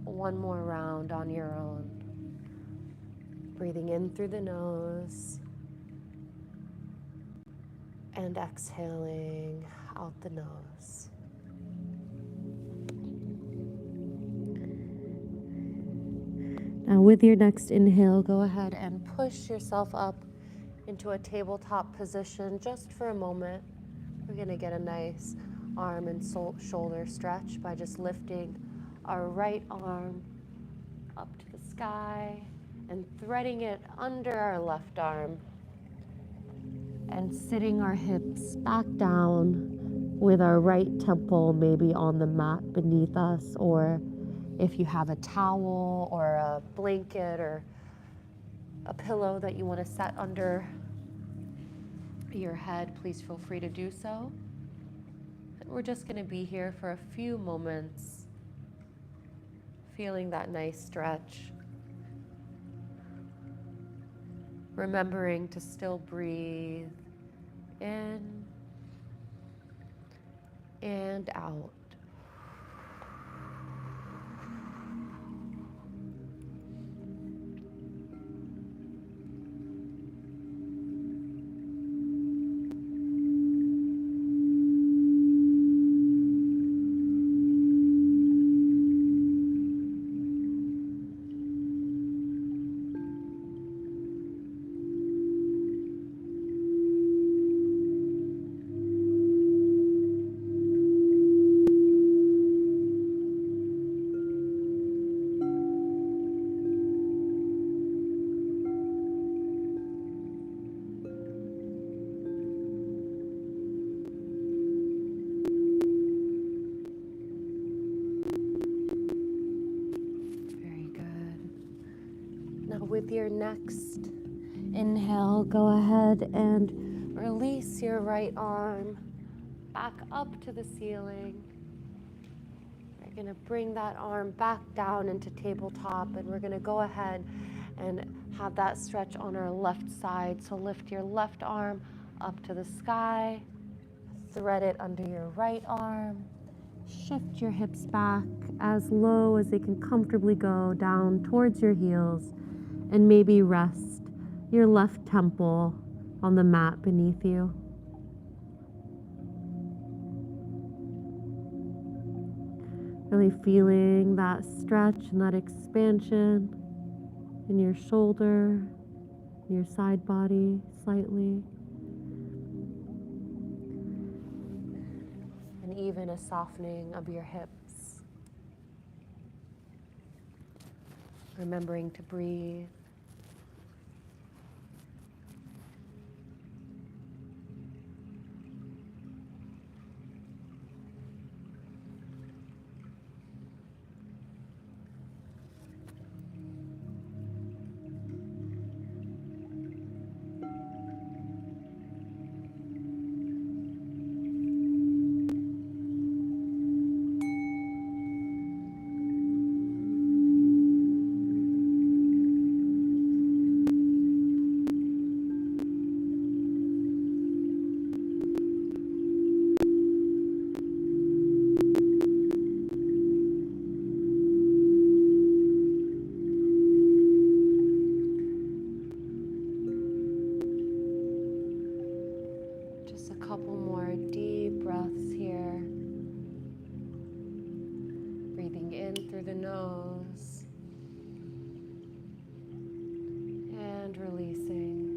One more round on your own. Breathing in through the nose and exhaling out the nose. Now with your next inhale, go ahead and push yourself up into a tabletop position just for a moment. We're going to get a nice arm and shoulder stretch by just lifting our right arm up to the sky and threading it under our left arm and sitting our hips back down with our right temple maybe on the mat beneath us, or if you have a towel or a blanket or a pillow that you want to set under your head, please feel free to do so. And we're just going to be here for a few moments, feeling that nice stretch, remembering to still breathe in and out. Very good. Now with your next inhale, go ahead and release your right arm back up to the ceiling. We're going to bring that arm back down into tabletop, and we're going to go ahead and have that stretch on our left side. So lift your left arm up to the sky, thread it under your right arm, shift your hips back as low as they can comfortably go down towards your heels, and maybe rest your left temple on the mat beneath you. Really feeling that stretch and that expansion in your shoulder, your side body slightly, and even a softening of your hips. Remembering to breathe. Just a couple more deep breaths here. Breathing in through the nose and releasing.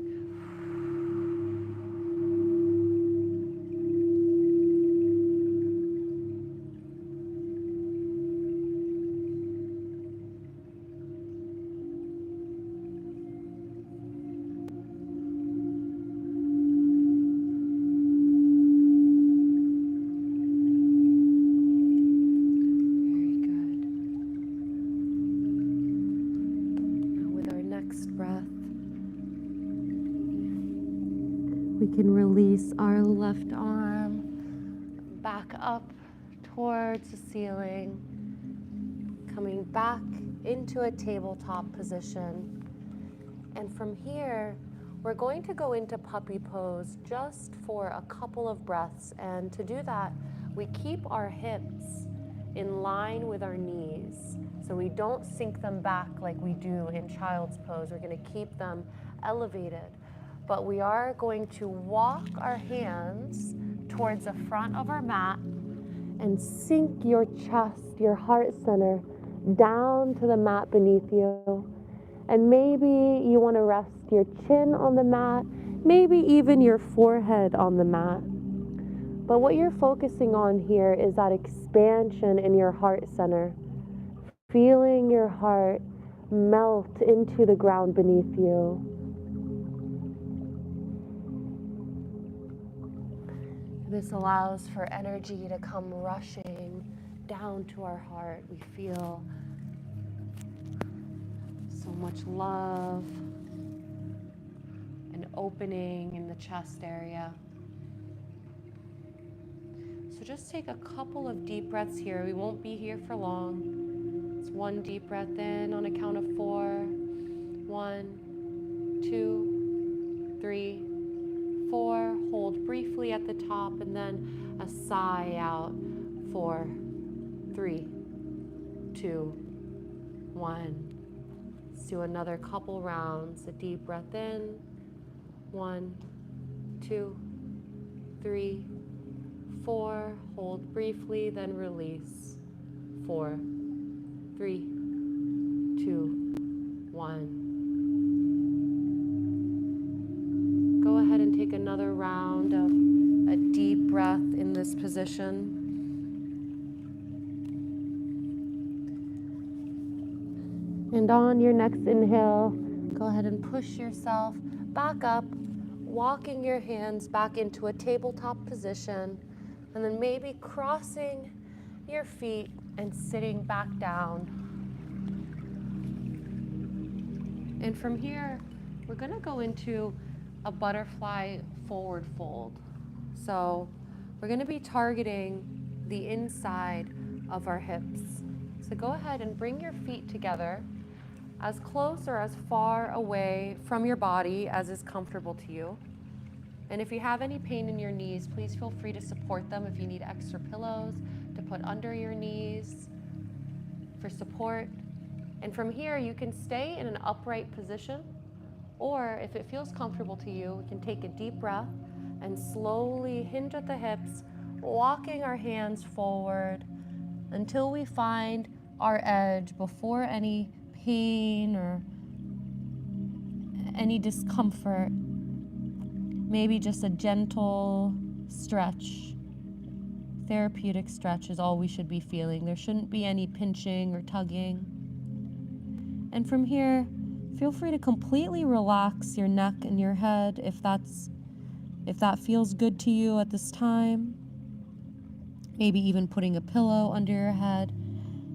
Very good. Now with our next breath, we can release our left arm back up towards the ceiling, coming back into a tabletop position. And from here, we're going to go into puppy pose just for a couple of breaths. And to do that, we keep our hips in line with our knees. So we don't sink them back like we do in child's pose. We're going to keep them elevated. But we are going to walk our hands towards the front of our mat and sink your chest, your heart center, down to the mat beneath you. And maybe you want to rest your chin on the mat, maybe even your forehead on the mat. But what you're focusing on here is that expansion in your heart center, feeling your heart melt into the ground beneath you. This allows for energy to come rushing down to our heart. We feel so much love and opening in the chest area. So just take a couple of deep breaths here. We won't be here for long. It's one deep breath in on a count of 4. 1, 2, 3, 4. Hold briefly at the top and then a sigh out. 4, 3, 2, 1. Let's do another couple rounds. A deep breath in. 1, 2, 3, 4. Hold briefly, then release. 4, 3, 2, 1. Go ahead and take another round of a deep breath in this position. And on your next inhale, go ahead and push yourself back up, walking your hands back into a tabletop position, and then maybe crossing your feet and sitting back down. And from here, we're gonna go into a butterfly forward fold. So we're gonna be targeting the inside of our hips. So go ahead and bring your feet together as close or as far away from your body as is comfortable to you. And if you have any pain in your knees, please feel free to support them if you need extra pillows to put under your knees for support. And from here, you can stay in an upright position, or if it feels comfortable to you, we can take a deep breath and slowly hinge at the hips, walking our hands forward until we find our edge before any pain or any discomfort. Maybe just a gentle stretch. Therapeutic stretch is all we should be feeling. There shouldn't be any pinching or tugging. And from here, feel free to completely relax your neck and your head if that feels good to you at this time. Maybe even putting a pillow under your head.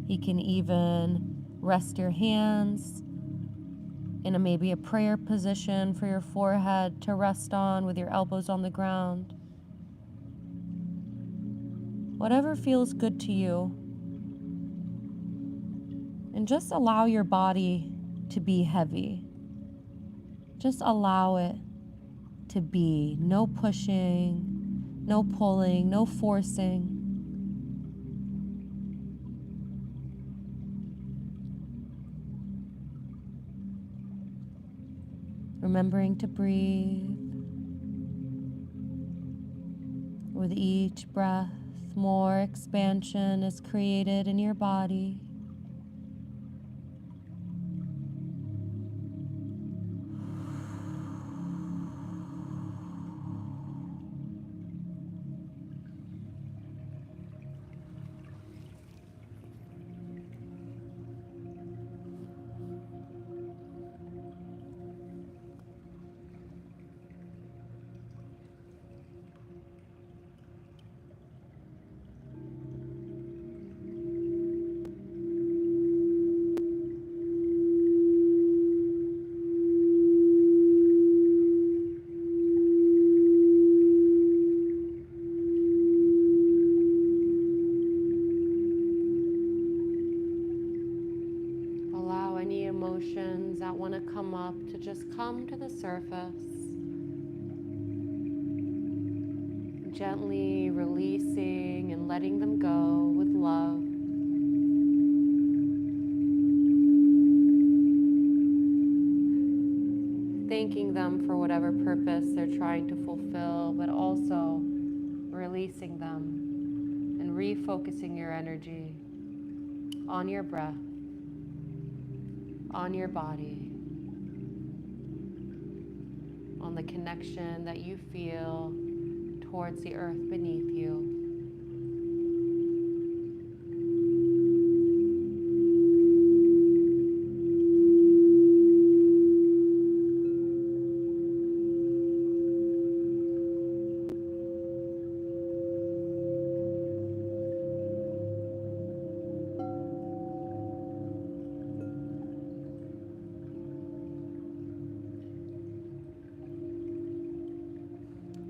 You can even rest your hands in maybe a prayer position for your forehead to rest on with your elbows on the ground. Whatever feels good to you. And just allow your body to be heavy. Just allow it to be. No pushing, no pulling, no forcing. Remembering to breathe. With each breath, more expansion is created in your body. Allow any emotions that want to come up to just come to the surface. Gently releasing and letting them go with love. Thanking them for whatever purpose they're trying to fulfill, but also releasing them and refocusing your energy on your breath, on your body, on the connection that you feel towards the earth beneath you.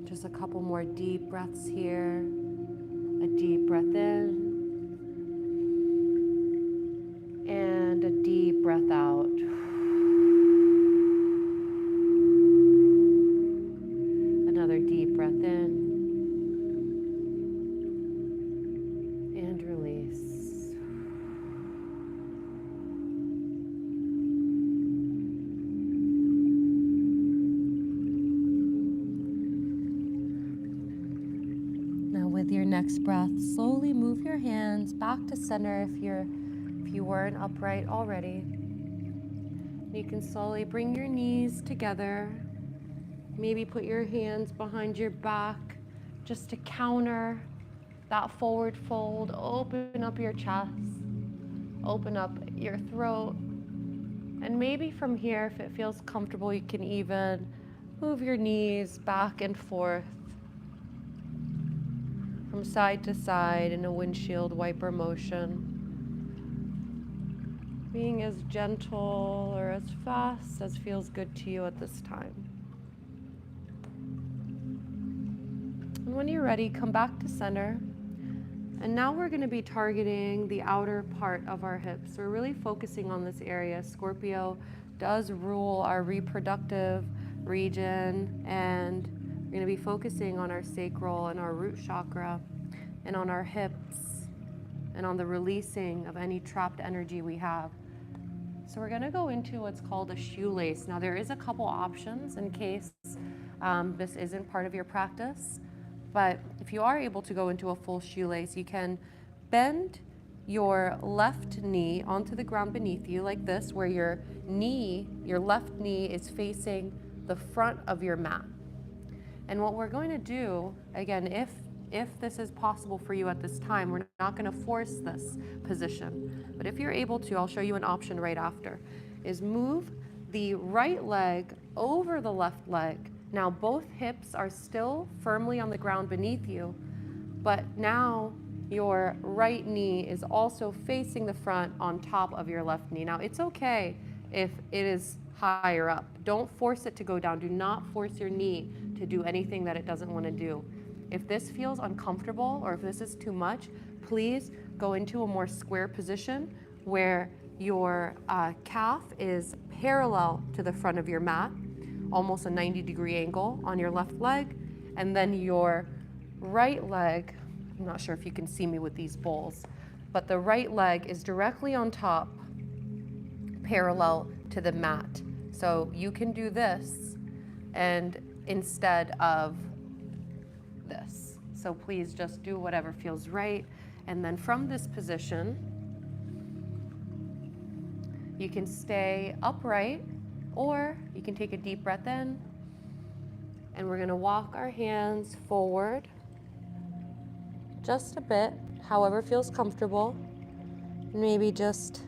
Just a couple more deep breaths here. A deep breath in and a deep breath out. breath in and release. Now with your next breath, slowly move your hands back to center if you weren't upright already. You can slowly bring your knees together. Maybe put your hands behind your back just to counter that forward fold. Open up your chest, open up your throat. And maybe from here, if it feels comfortable, you can even move your knees back and forth from side to side in a windshield wiper motion. Being as gentle or as fast as feels good to you at this time. And when you're ready, come back to center. And now we're going to be targeting the outer part of our hips. We're really focusing on this area. Scorpio does rule our reproductive region, and we're going to be focusing on our sacral and our root chakra and on our hips and on the releasing of any trapped energy we have. So we're going to go into what's called a shoelace. Now there is a couple options in case this isn't part of your practice. But if you are able to go into a full shoelace, you can bend your left knee onto the ground beneath you like this, where your left knee is facing the front of your mat. And what we're going to do, again, if this is possible for you at this time, we're not going to force this position. But if you're able to, I'll show you an option right after, is move the right leg over the left leg. Now both hips are still firmly on the ground beneath you, but now your right knee is also facing the front on top of your left knee. Now it's okay if it is higher up. Don't force it to go down. Do not force your knee to do anything that it doesn't want to do. If this feels uncomfortable or if this is too much, please go into a more square position where your calf is parallel to the front of your mat, almost a 90-degree angle on your left leg, and then your right leg, I'm not sure if you can see me with these bowls, but the right leg is directly on top, parallel to the mat. So you can do this and instead of this. So please just do whatever feels right. And then from this position, you can stay upright, or you can take a deep breath in, and we're going to walk our hands forward just a bit, however feels comfortable. Maybe just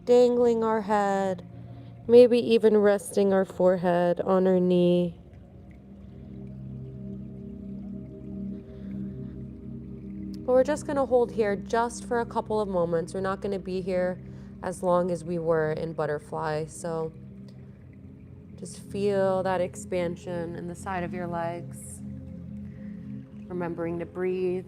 dangling our head, maybe even resting our forehead on our knee. But we're just going to hold here just for a couple of moments. We're not going to be here as long as we were in butterfly. So just feel that expansion in the side of your legs. Remembering to breathe.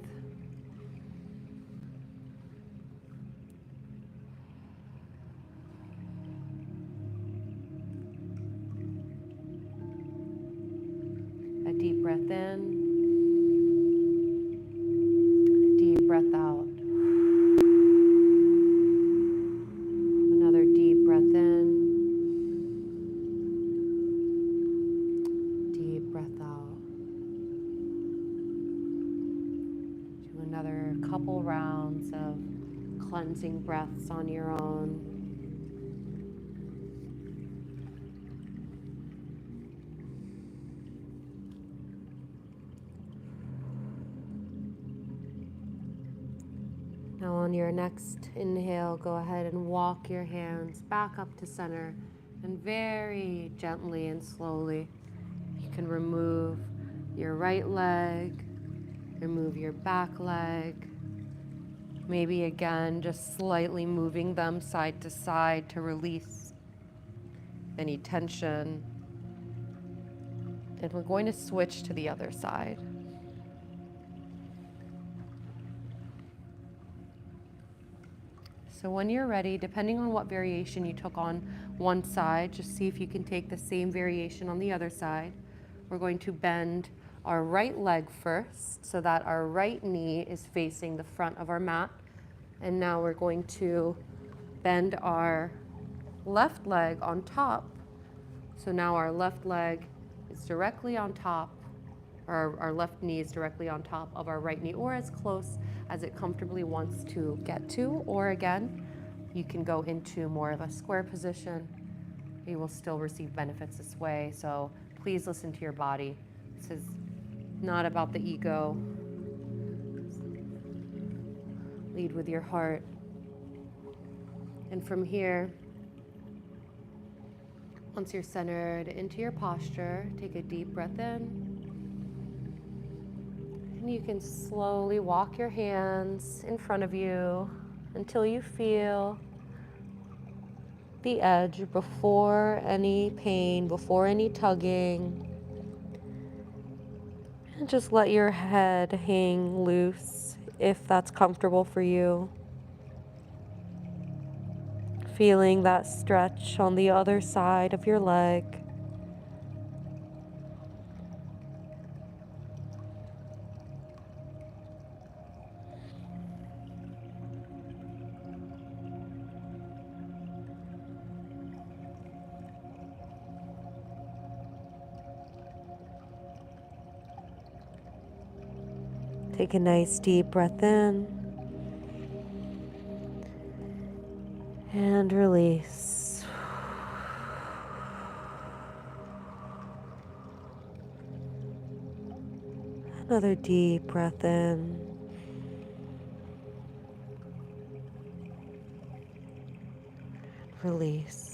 A deep breath in. Deep breath out. Another deep breath in. Deep breath out. Do another couple rounds of cleansing breaths on your own. Now on your next inhale, go ahead and walk your hands back up to center, and very gently and slowly you can remove your right leg, remove your back leg, maybe again just slightly moving them side to side to release any tension. And we're going to switch to the other side. So when you're ready, depending on what variation you took on one side, just see if you can take the same variation on the other side. We're going to bend our right leg first so that our right knee is facing the front of our mat. And now we're going to bend our left leg on top. So now our left leg is directly on top, or our left knee is directly on top of our right knee, or as close as it comfortably wants to get to. Or again, you can go into more of a square position. You will still receive benefits this way. So please listen to your body. This is not about the ego. Lead with your heart. And from here, once you're centered into your posture, take a deep breath in. And you can slowly walk your hands in front of you until you feel the edge before any pain, before any tugging. And just let your head hang loose if that's comfortable for you. Feeling that stretch on the other side of your leg. Take a nice deep breath in and release. Another deep breath in. Release.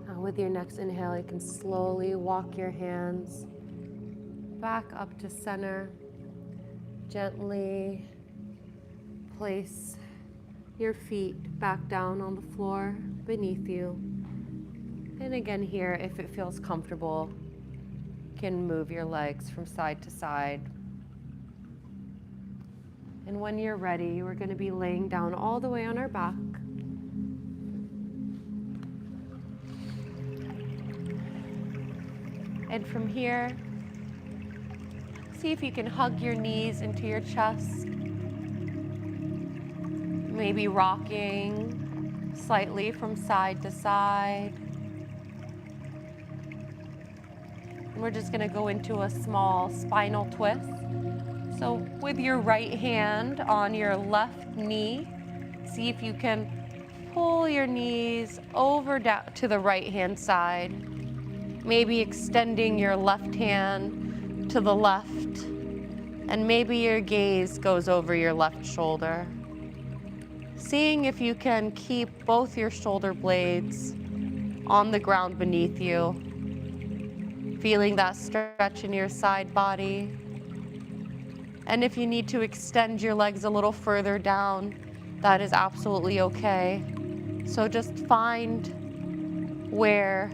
Now with your next inhale, you can slowly walk your hands back up to center. Gently place your feet back down on the floor beneath you. And again here, if it feels comfortable, you can move your legs from side to side. And when you're ready, we're going to be laying down all the way on our back. And from here, see if you can hug your knees into your chest. Maybe rocking slightly from side to side. And we're just going to go into a small spinal twist. So with your right hand on your left knee, see if you can pull your knees over down to the right hand side. Maybe extending your left hand to the left. And maybe your gaze goes over your left shoulder. Seeing if you can keep both your shoulder blades on the ground beneath you. Feeling that stretch in your side body. And if you need to extend your legs a little further down, that is absolutely okay. So just find where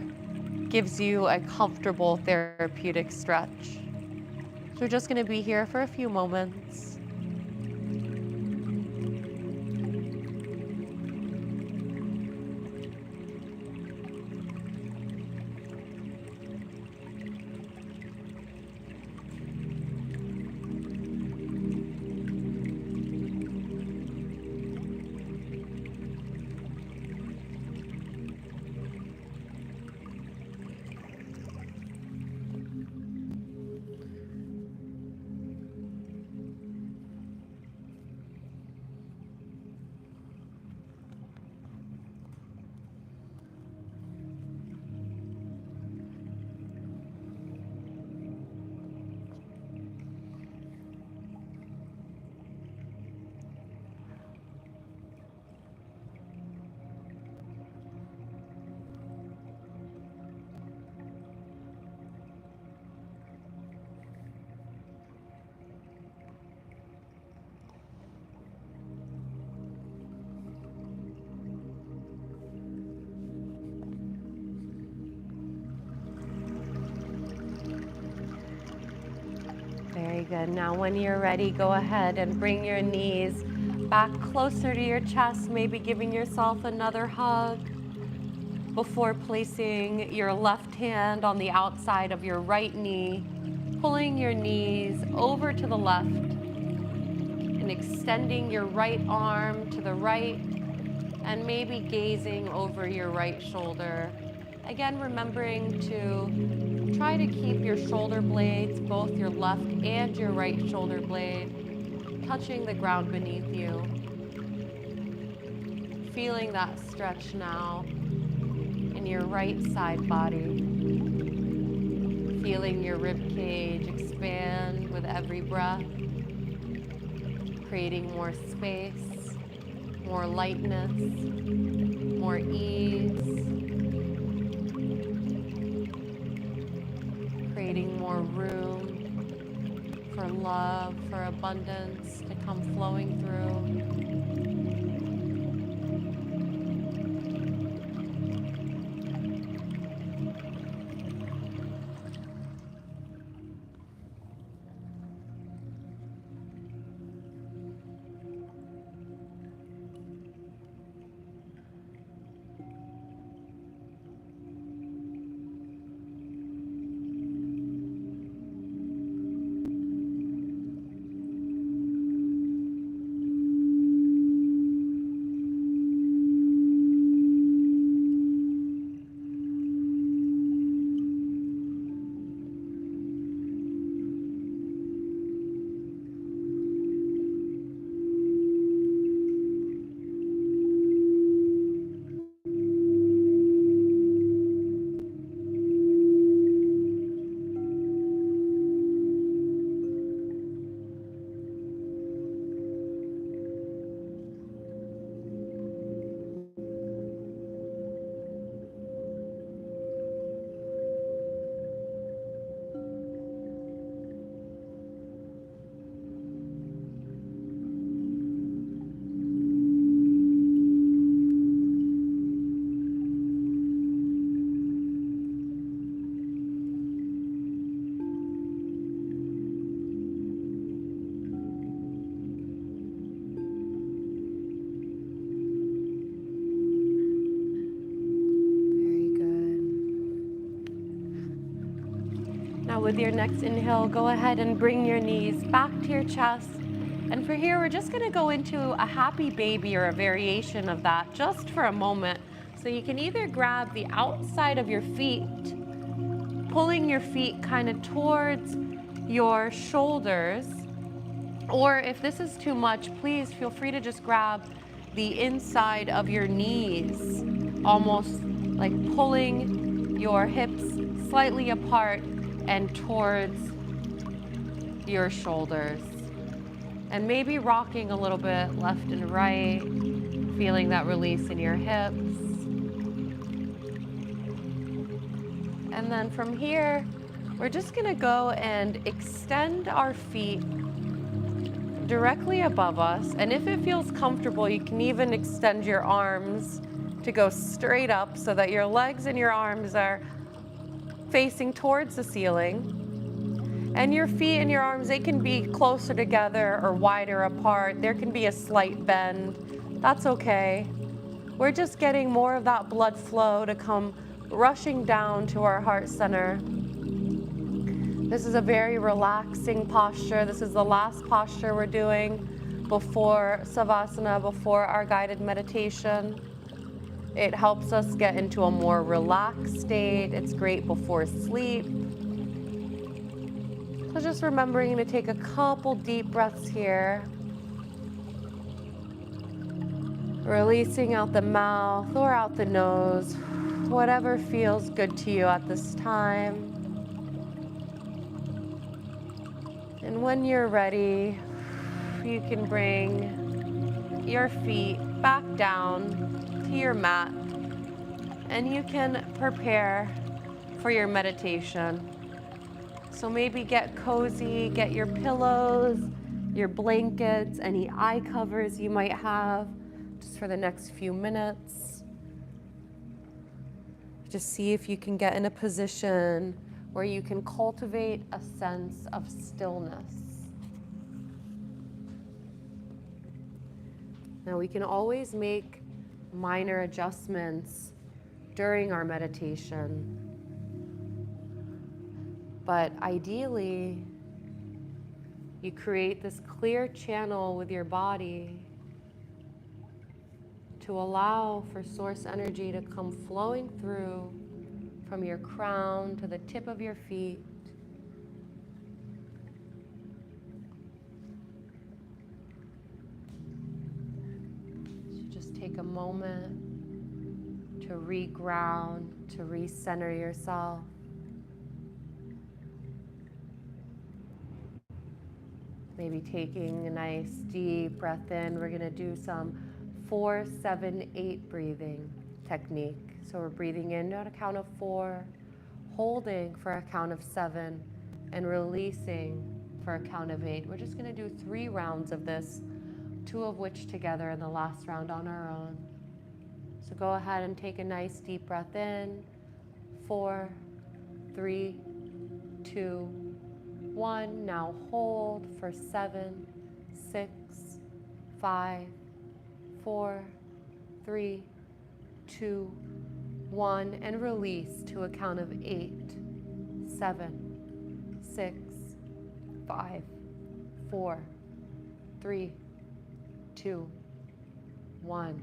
gives you a comfortable therapeutic stretch. So we're just going to be here for a few moments. good. Now when you're ready, go ahead and bring your knees back closer to your chest, maybe giving yourself another hug before placing your left hand on the outside of your right knee, pulling your knees over to the left and extending your right arm to the right and maybe gazing over your right shoulder. Again, remembering to try to keep your shoulder blades, both your left and your right shoulder blade, touching the ground beneath you. Feeling that stretch now in your right side body. Feeling your rib cage expand with every breath, creating more space, more lightness, more ease, creating more room for love, for abundance to come flowing through. Very good. Now with your next inhale, go ahead and bring your knees back to your chest. And for here, we're just gonna go into a happy baby or a variation of that just for a moment. So you can either grab the outside of your feet, pulling your feet kind of towards your shoulders, or if this is too much, please feel free to just grab the inside of your knees, almost like pulling your hips slightly apart and towards your shoulders. And maybe rocking a little bit left and right, feeling that release in your hips. And then from here, we're just gonna go and extend our feet directly above us. And if it feels comfortable, you can even extend your arms to go straight up so that your legs and your arms are facing towards the ceiling. And your feet and your arms, they can be closer together or wider apart. There can be a slight bend. That's okay. We're just getting more of that blood flow to come rushing down to our heart center. This is a very relaxing posture. This is the last posture we're doing before Savasana, before our guided meditation. It helps us get into a more relaxed state. It's great before sleep. So just remembering to take a couple deep breaths here. Releasing out the mouth or out the nose, whatever feels good to you at this time. And when you're ready, you can bring your feet back down to your mat and you can prepare for your meditation. So maybe get cozy, get your pillows, your blankets, any eye covers you might have, just for the next few minutes. Just see if you can get in a position where you can cultivate a sense of stillness. Now we can always make minor adjustments during our meditation, but ideally you create this clear channel with your body to allow for source energy to come flowing through from your crown to the tip of your feet. So just take a moment to reground, to recenter yourself. Maybe taking a nice deep breath in. We're going to do some 4-7-8 breathing technique. So we're breathing in on a count of 4, holding for a count of 7, and releasing for a count of 8. We're just going to do 3 rounds of this, 2 of which together and the last round on our own. So go ahead and take a nice deep breath in. 4, 3, 2, 1. Now hold for 7, 6, 5, 4, 3, 2, 1, and release to a count of 8, 7, 6, 5, 4, 3, 2, 1.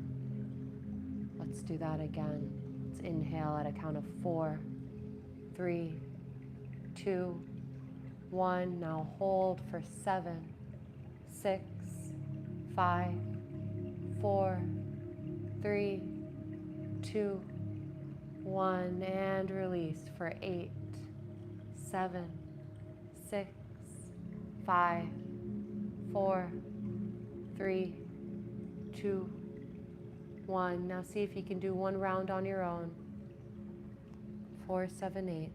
Let's do that again. Let's inhale at a count of 4, 3, 2, 1. Now hold for 7, 6, 5, 4, 3, 2, 1, and release for 8, 7, 6, 5, 4, 3, 2, 1. Now see if you can do 1 round on your own. 4, 7, 8.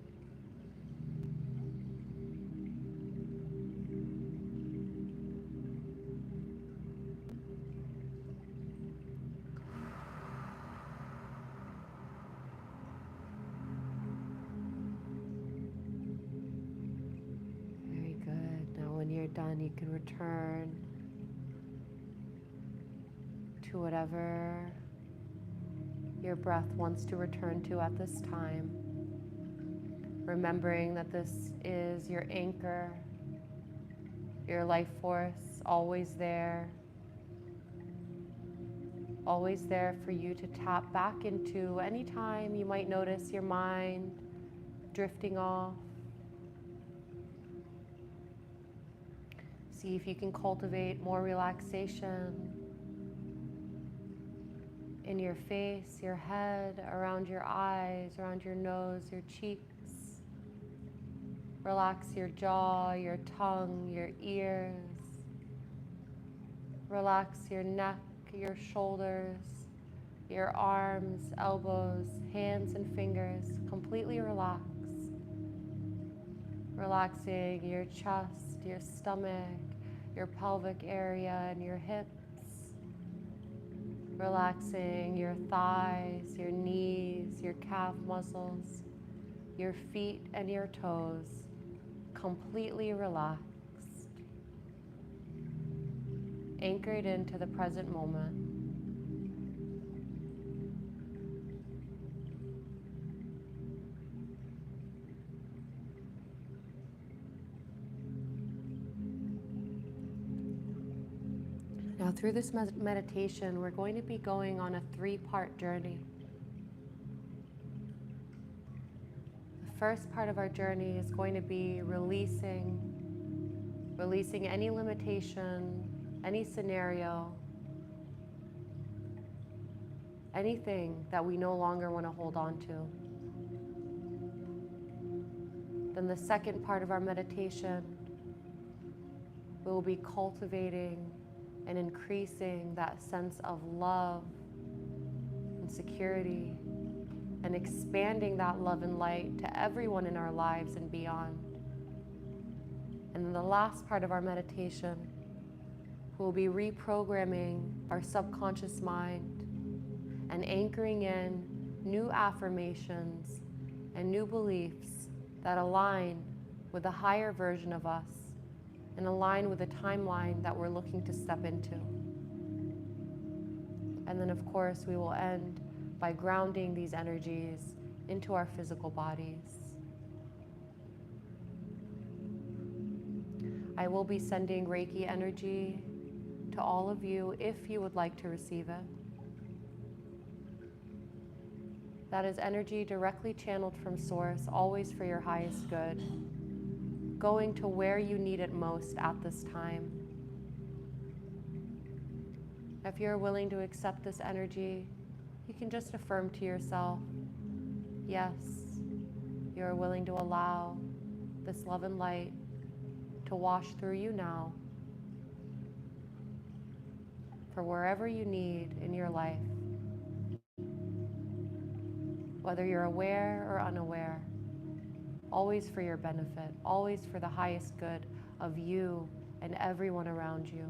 Very good. Now when you're done, you can return to whatever your breath wants to return to at this time. Remembering that this is your anchor, your life force, always there for you to tap back into anytime you might notice your mind drifting off. See if you can cultivate more relaxation in your face, your head, around your eyes, around your nose, your cheeks. Relax your jaw, your tongue, your ears. Relax your neck, your shoulders, your arms, elbows, hands, and fingers. Completely relax. Relaxing your chest, your stomach, your pelvic area, and your hips. Relaxing your thighs, your knees, your calf muscles, your feet and your toes. Completely relaxed. Anchored into the present moment. Now through this meditation, we're going to be going on a 3-part journey. The first part of our journey is going to be releasing any limitation, any scenario, anything that we no longer want to hold on to. Then the second part of our meditation, we will be cultivating and increasing that sense of love and security, and expanding that love and light to everyone in our lives and beyond. And then the last part of our meditation, we'll be reprogramming our subconscious mind and anchoring in new affirmations and new beliefs that align with the higher version of us and align with the timeline that we're looking to step into. And then, of course, we will end by grounding these energies into our physical bodies. I will be sending Reiki energy to all of you if you would like to receive it. That is energy directly channeled from Source, always for your highest good, going to where you need it most at this time. If you're willing to accept this energy, you can just affirm to yourself, yes, you are willing to allow this love and light to wash through you now for wherever you need in your life, whether you're aware or unaware, always for your benefit, always for the highest good of you and everyone around you.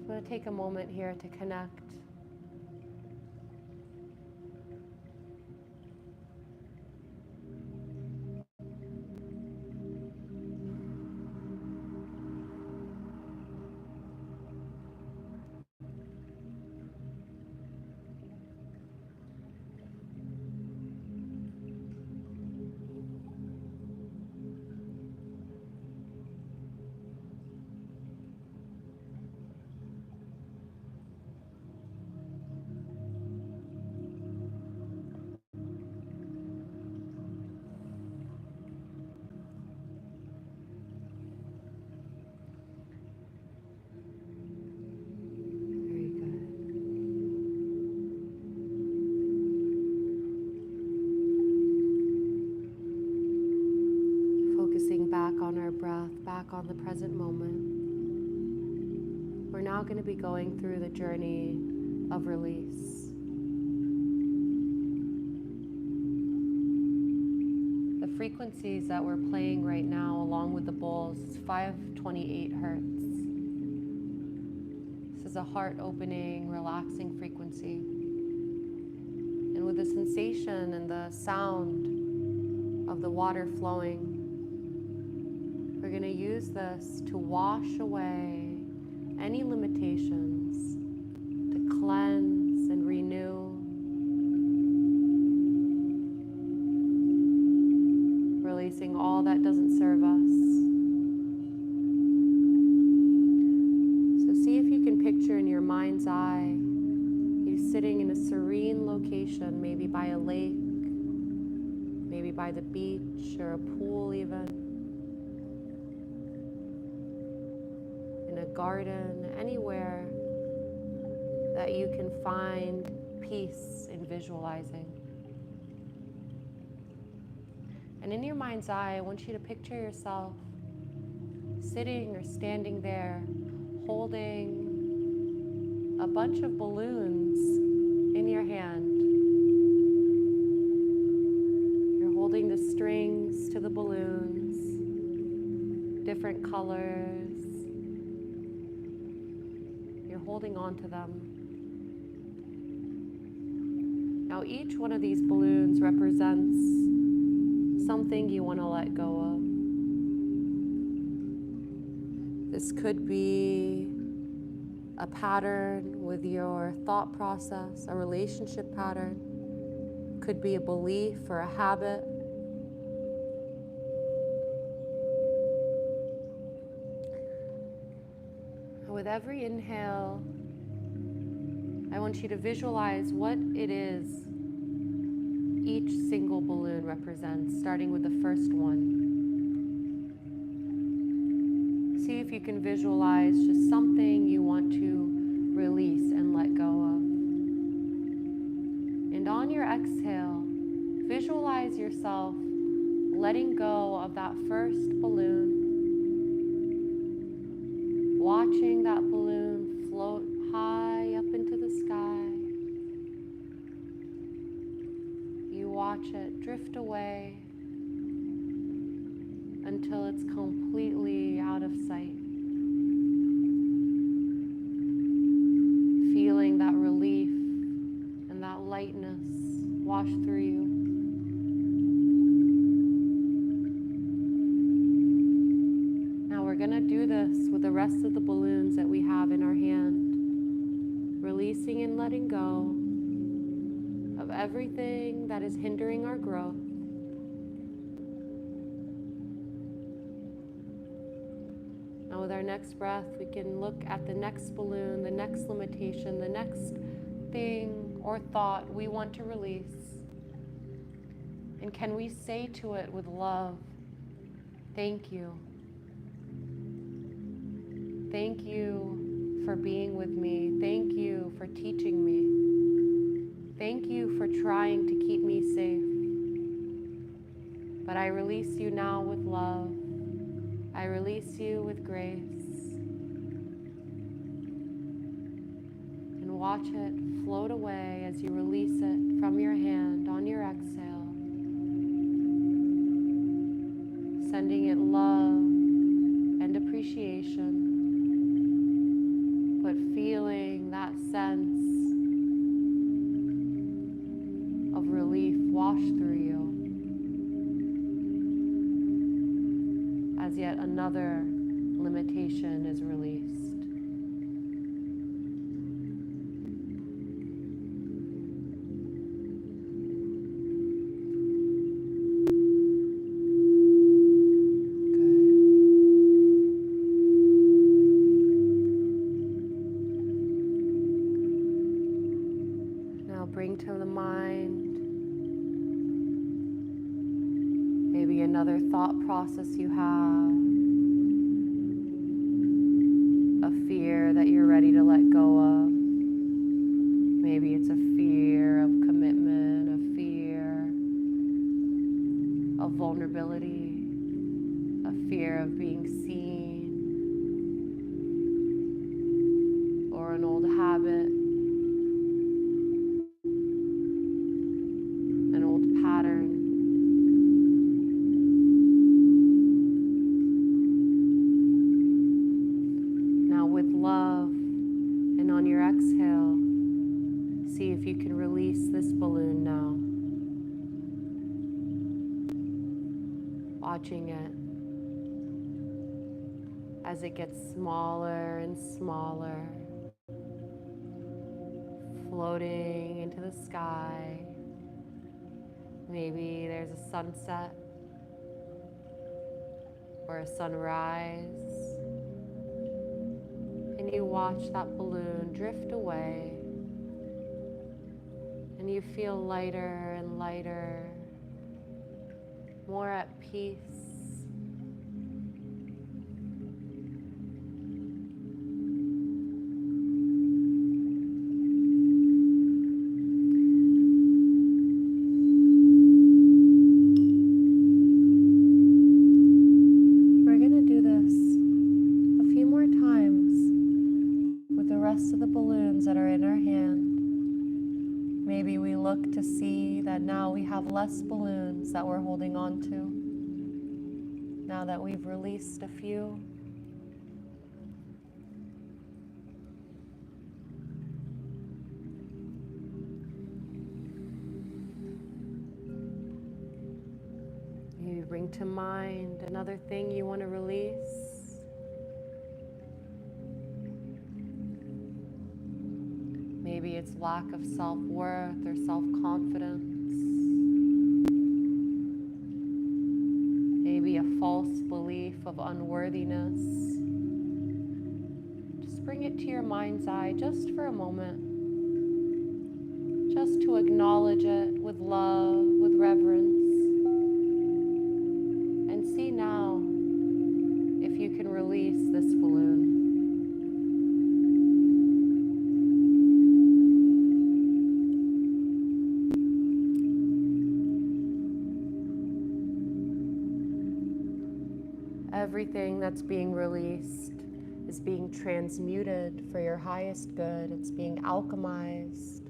I'm going to take a moment here to connect. Very good. Focusing back on our breath, back on the present moment. We're now going to be going through the journey of release. The frequencies that we're playing right now, along with the bowls, is 528 hertz. This is a heart-opening, relaxing frequency. And with the sensation and the sound of the water flowing, we're going to use this to wash away any limitations, to cleanse and renew, releasing all that doesn't serve us. So see if you can picture in your mind's eye you sitting in a serene location, maybe by a lake, maybe by the beach or a pool even, in a garden, anywhere that you can find peace in visualizing. And in your mind's eye, I want you to picture yourself sitting or standing there holding a bunch of balloons in your hand. You're holding the strings to the balloons, different colors. You're holding on to them. Now each one of these balloons represents something you want to let go of. This could be a pattern with your thought process, a relationship pattern. Could be a belief or a habit. With every inhale, I want you to visualize what it is each single balloon represents, starting with the first one. See if you can visualize just something you want to release and let go of. And on your exhale, visualize yourself letting go of that first balloon, watching that balloon float high up into the sky. You watch it drift away until it's completely out of sight. Feeling that relief and that lightness wash through you. Now we're going going to do this with the rest of the balloons that we have in our hand, releasing and letting go of everything that is hindering our growth. Now with our next breath, we can look at the next balloon, the next limitation, the next thing or thought we want to release. And can we say to it with love, thank you. Thank you for being with me. Thank you for teaching me. Thank you for trying to keep me safe. But I release you now with love. I release you with grace. And watch it float away as you release it from your hand on your exhale. Sending it love and appreciation, but feeling that sense of relief wash through you as yet another limitation is released. Bring to the mind maybe another thought process you have, a fear that you're ready to let go of. Maybe it's a fear of commitment, a fear of vulnerability, a fear of being seen, or an old habit. See if you can release this balloon now. Watching it as it gets smaller and smaller, floating into the sky. Maybe there's a sunset or a sunrise, and you watch that balloon drift away. And you feel lighter and lighter, more at peace. We're going to do this a few more times with the rest of the balloons that are in our hand. Maybe we look to see that now we have less balloons that we're holding on to. Now that we've released a few. Maybe bring to mind another thing you want to release. Maybe it's lack of self-worth or self-confidence. Maybe a false belief of unworthiness. Just bring it to your mind's eye just for a moment. Just to acknowledge it with love, with reverence. And see now if you can release this balloon. Everything that's being released is being transmuted for your highest good. It's being alchemized.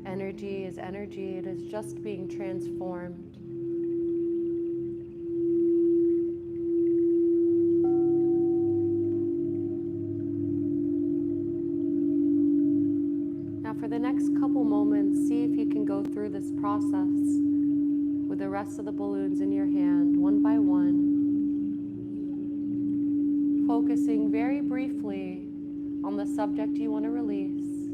Energy is energy. It is just being transformed. Now for the next couple moments, see if you can go through this process with the rest of the balloons in your hand, one by one, focusing very briefly on the subject you want to release,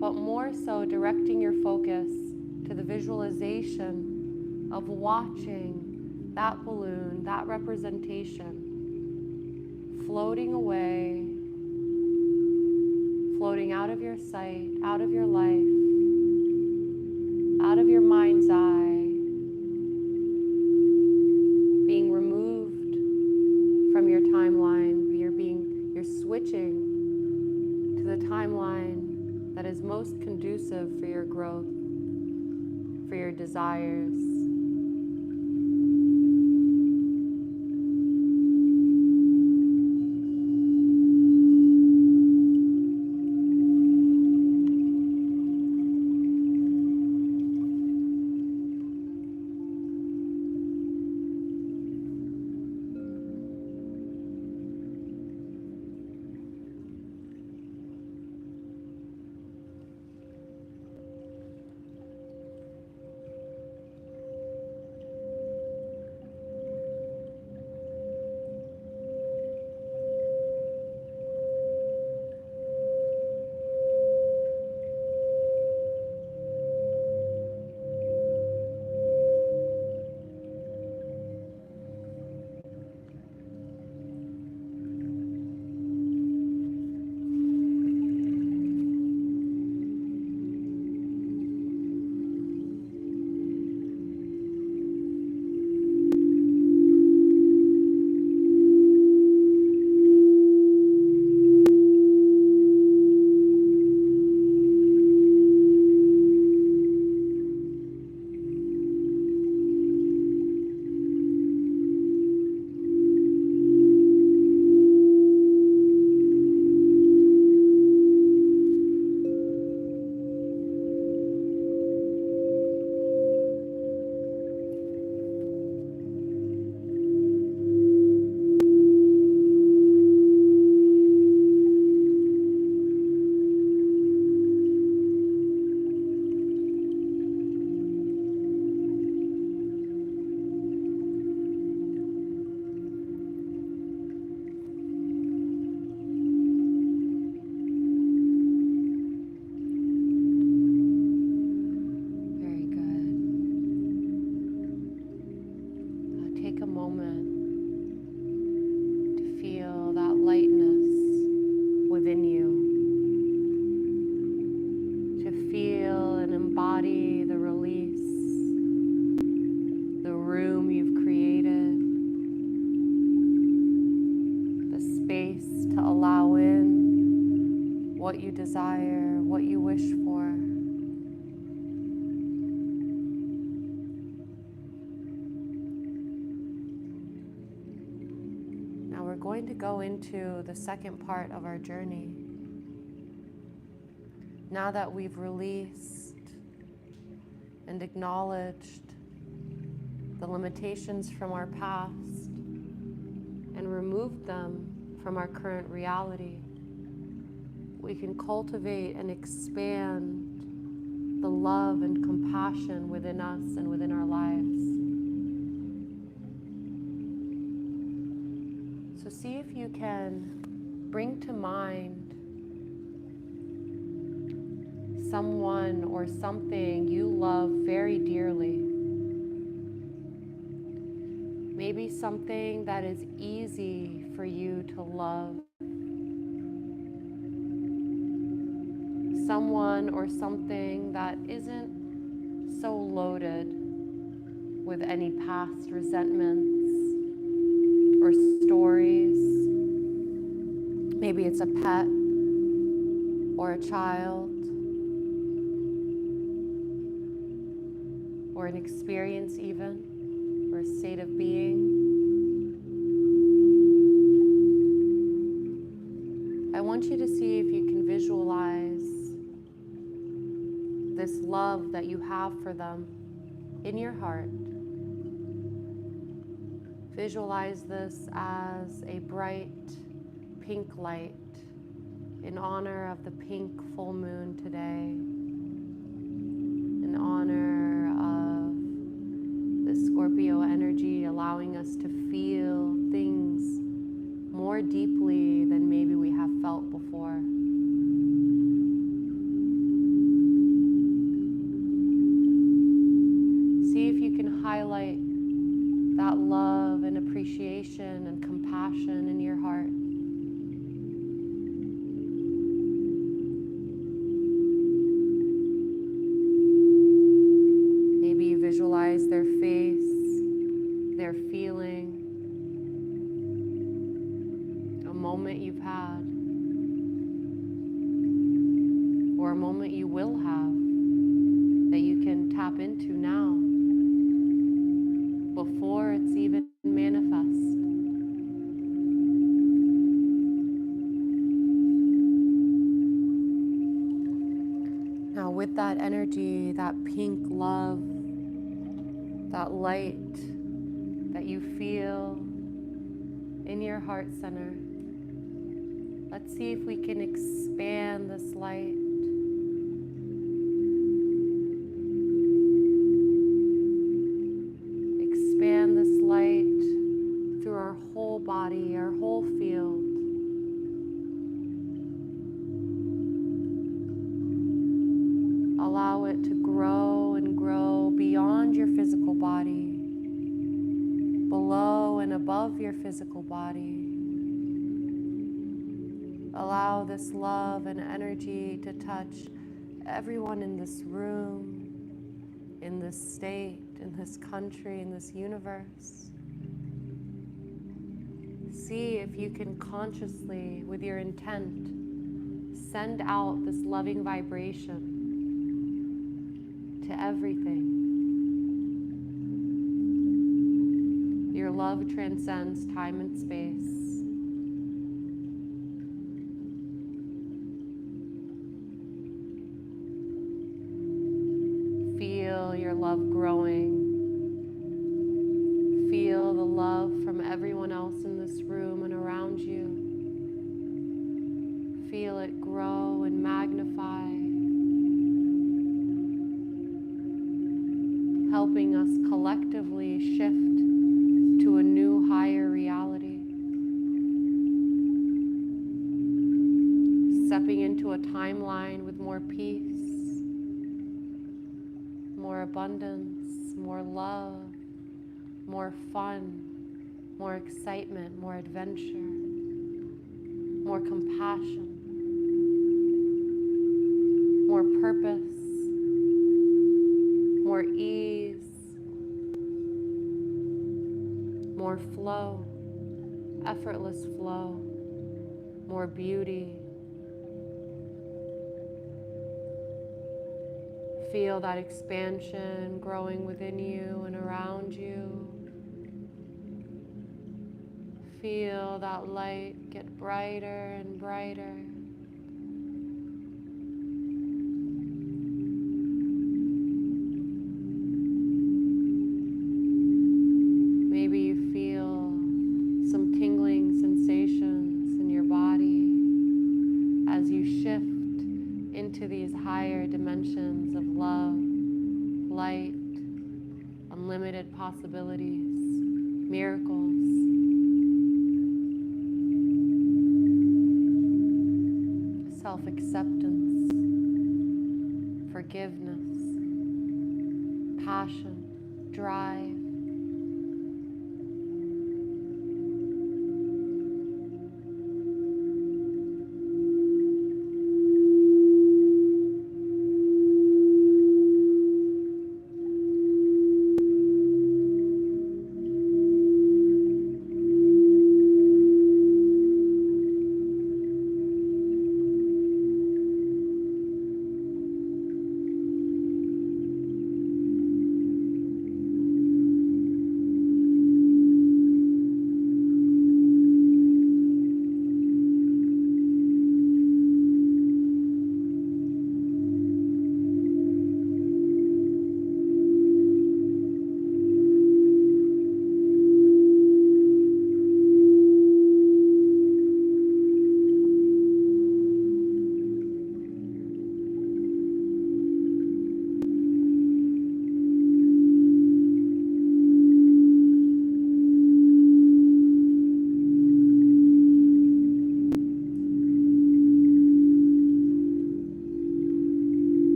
but more so directing your focus to the visualization of watching that balloon, that representation, floating away, floating out of your sight, out of your life, out of your mind's eye, being removed from your timeline. You're switching to the timeline that is most conducive for your growth, for your desires. Take a moment to feel that lightness within you, to feel and embody the release, the room you've created, the space to allow in what you desire, what you wish for. We're going to go into the second part of our journey. Now that we've released and acknowledged the limitations from our past and removed them from our current reality, we can cultivate and expand the love and compassion within us and within our lives. So see if you can bring to mind someone or something you love very dearly. Maybe something that is easy for you to love. Someone or something that isn't so loaded with any past resentments or stories. Maybe it's a pet or a child or an experience even, or a state of being. I want you to see if you can visualize this love that you have for them in your heart. Visualize this as a bright pink light in honor of the pink full moon today, in honor of deeply than maybe we have felt before. See if you can highlight that love and appreciation and compassion in your heart. Maybe you visualize their face, their feeling, a moment you've had, or a moment you will have that you can tap into now before it's even manifest. Now, with that energy, that pink love, that light that you feel in your heart center, let's see if we can expand this light. Expand this light through our whole body, our whole field. Allow it to grow and grow beyond your physical body, below and above your physical body. Allow this love and energy to touch everyone in this room, in this state, in this country, in this universe. See if you can consciously, with your intent, send out this loving vibration to everything. Your love transcends time and space. Feel your love growing. Feel the love from everyone else in this room and around you. Feel it grow and magnify, helping us collectively shift to a new higher reality. Stepping into a timeline with more peace, more abundance, more love, more fun, more excitement, more adventure, more compassion, more purpose, more ease, more flow, effortless flow, more beauty. Feel that expansion growing within you and around you. Feel that light get brighter and brighter. Maybe you feel some tingling sensations in your body as you shift into these higher dimensions of love, light, unlimited possibilities, miracles. Self-acceptance, forgiveness, passion, drive.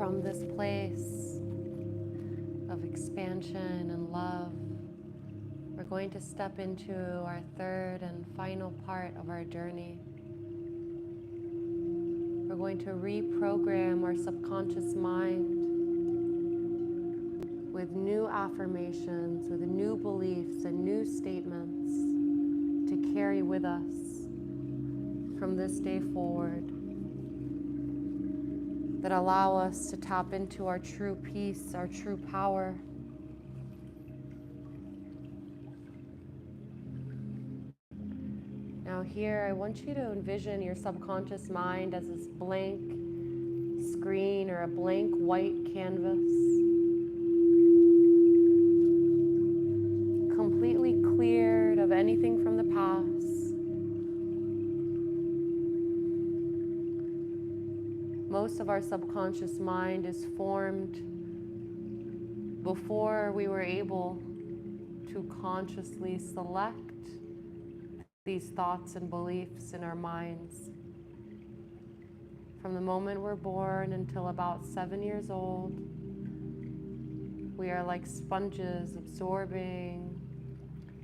from this place of expansion and love, we're going to step into our third and final part of our journey. We're going to reprogram our subconscious mind with new affirmations, with new beliefs and new statements to carry with us from this day forward, that allow us to tap into our true peace, our true power. Now here, I want you to envision your subconscious mind as this blank screen or a blank white canvas, completely cleared of anything from the past. Most of our subconscious mind is formed before we were able to consciously select these thoughts and beliefs in our minds. From the moment we're born until about 7 years old, we are like sponges absorbing,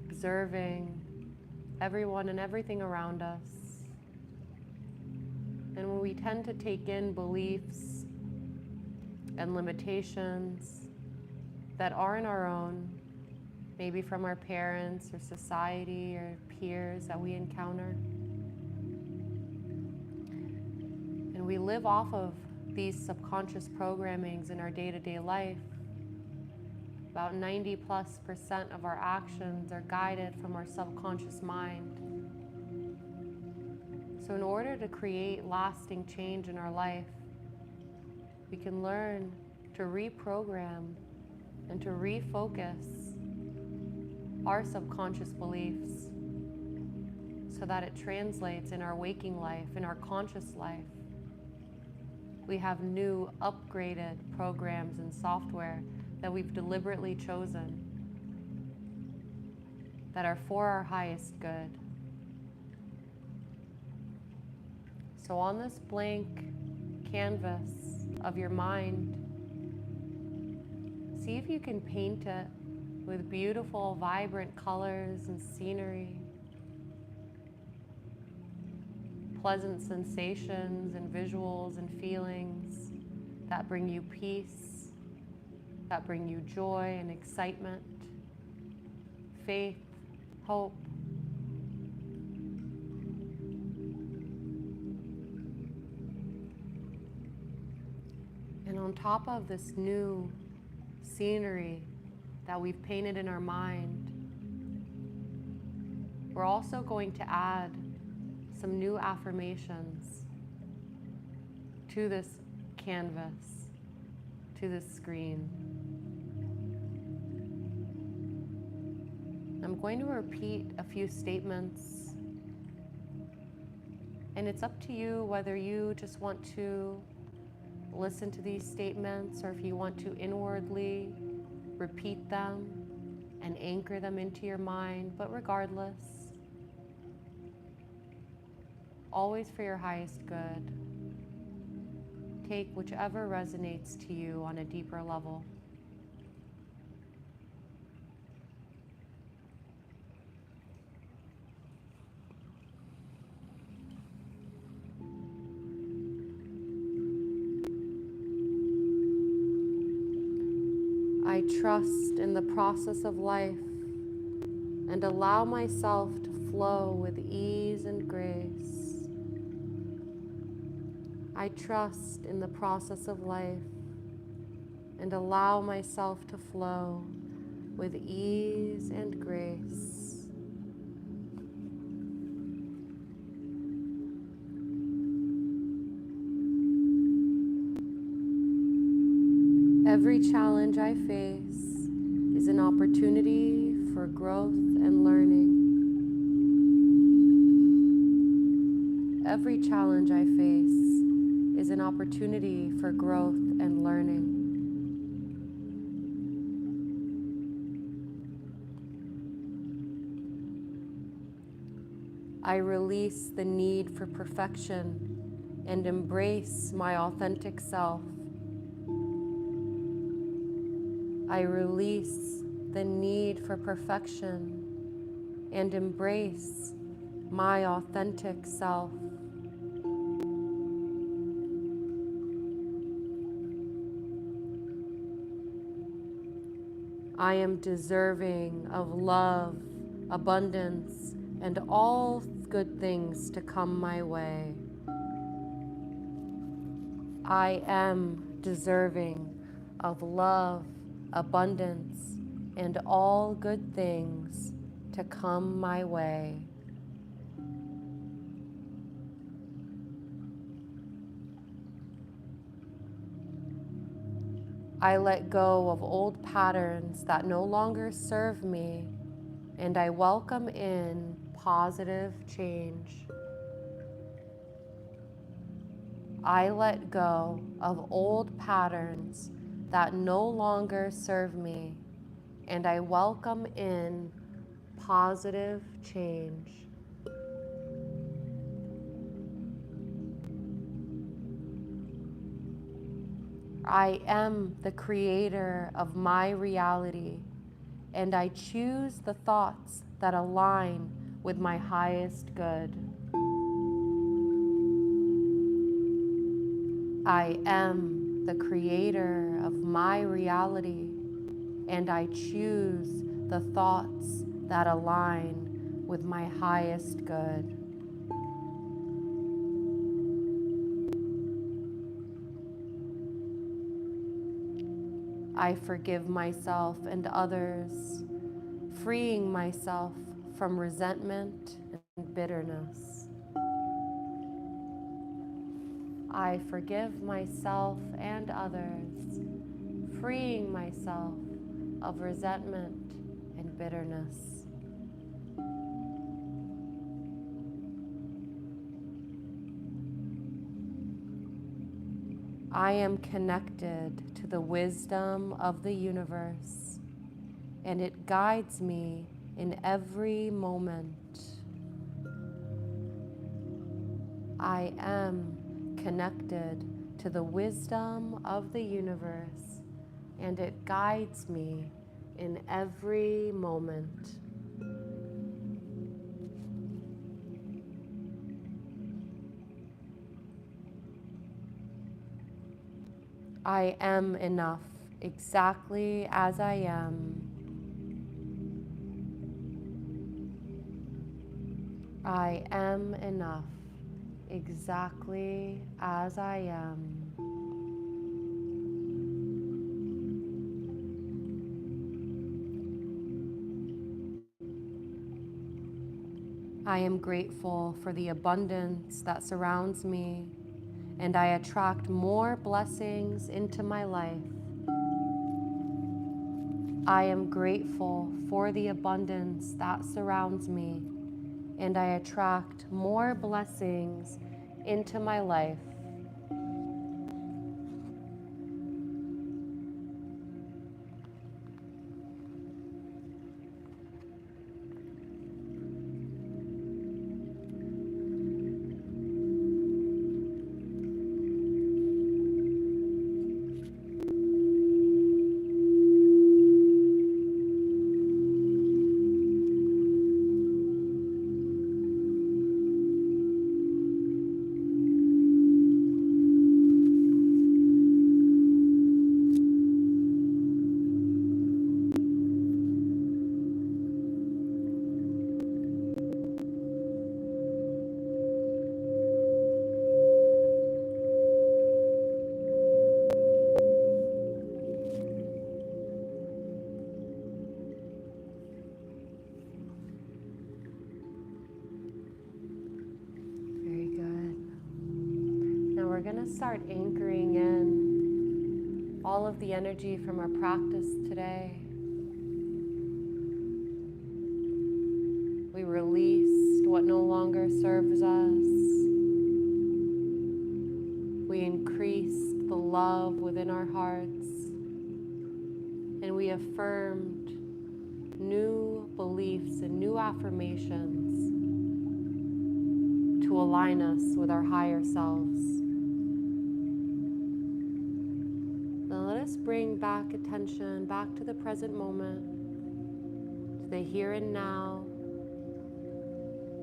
observing everyone and everything around us. And when we tend to take in beliefs and limitations that aren't our own, maybe from our parents or society or peers that we encounter, and we live off of these subconscious programmings in our day-to-day life, about 90+% of our actions are guided from our subconscious mind. So in order to create lasting change in our life, we can learn to reprogram and to refocus our subconscious beliefs so that it translates in our waking life, in our conscious life. We have new upgraded programs and software that we've deliberately chosen that are for our highest good. So on this blank canvas of your mind, see if you can paint it with beautiful, vibrant colors and scenery, pleasant sensations and visuals and feelings that bring you peace, that bring you joy and excitement, faith, hope. And on top of this new scenery that we've painted in our mind, we're also going to add some new affirmations to this canvas, to this screen. I'm going to repeat a few statements, and it's up to you whether you just want to listen to these statements or if you want to inwardly repeat them and anchor them into your mind. But regardless, always for your highest good, take whichever resonates to you on a deeper level. I trust in the process of life and allow myself to flow with ease and grace. I trust in the process of life and allow myself to flow with ease and grace. Every challenge I face is an opportunity for growth and learning. Every challenge I face is an opportunity for growth and learning. I release the need for perfection and embrace my authentic self. I release the need for perfection and embrace my authentic self. I am deserving of love, abundance, and all good things to come my way. I am deserving of love, abundance, and all good things to come my way. I let go of old patterns that no longer serve me, and I welcome in positive change. I let go of old patterns that no longer serve me, and I welcome in positive change. I am the creator of my reality, and I choose the thoughts that align with my highest good. I am the creator of my reality, and I choose the thoughts that align with my highest good. I forgive myself and others, freeing myself from resentment and bitterness. I forgive myself and others, freeing myself of resentment and bitterness. I am connected to the wisdom of the universe, and it guides me in every moment. I am connected to the wisdom of the universe, and it guides me in every moment. I am enough exactly as I am. I am enough exactly as I am. I am grateful for the abundance that surrounds me, and I attract more blessings into my life. I am grateful for the abundance that surrounds me, and I attract more blessings into my life. Very good. Now we're going to start anchoring in all of the energy from our practice today. We released what no longer serves us. We increased the love within our hearts, and we affirmed new beliefs and new affirmations to align us with our higher selves. Now let us just bring back attention back to the present moment, to the here and now.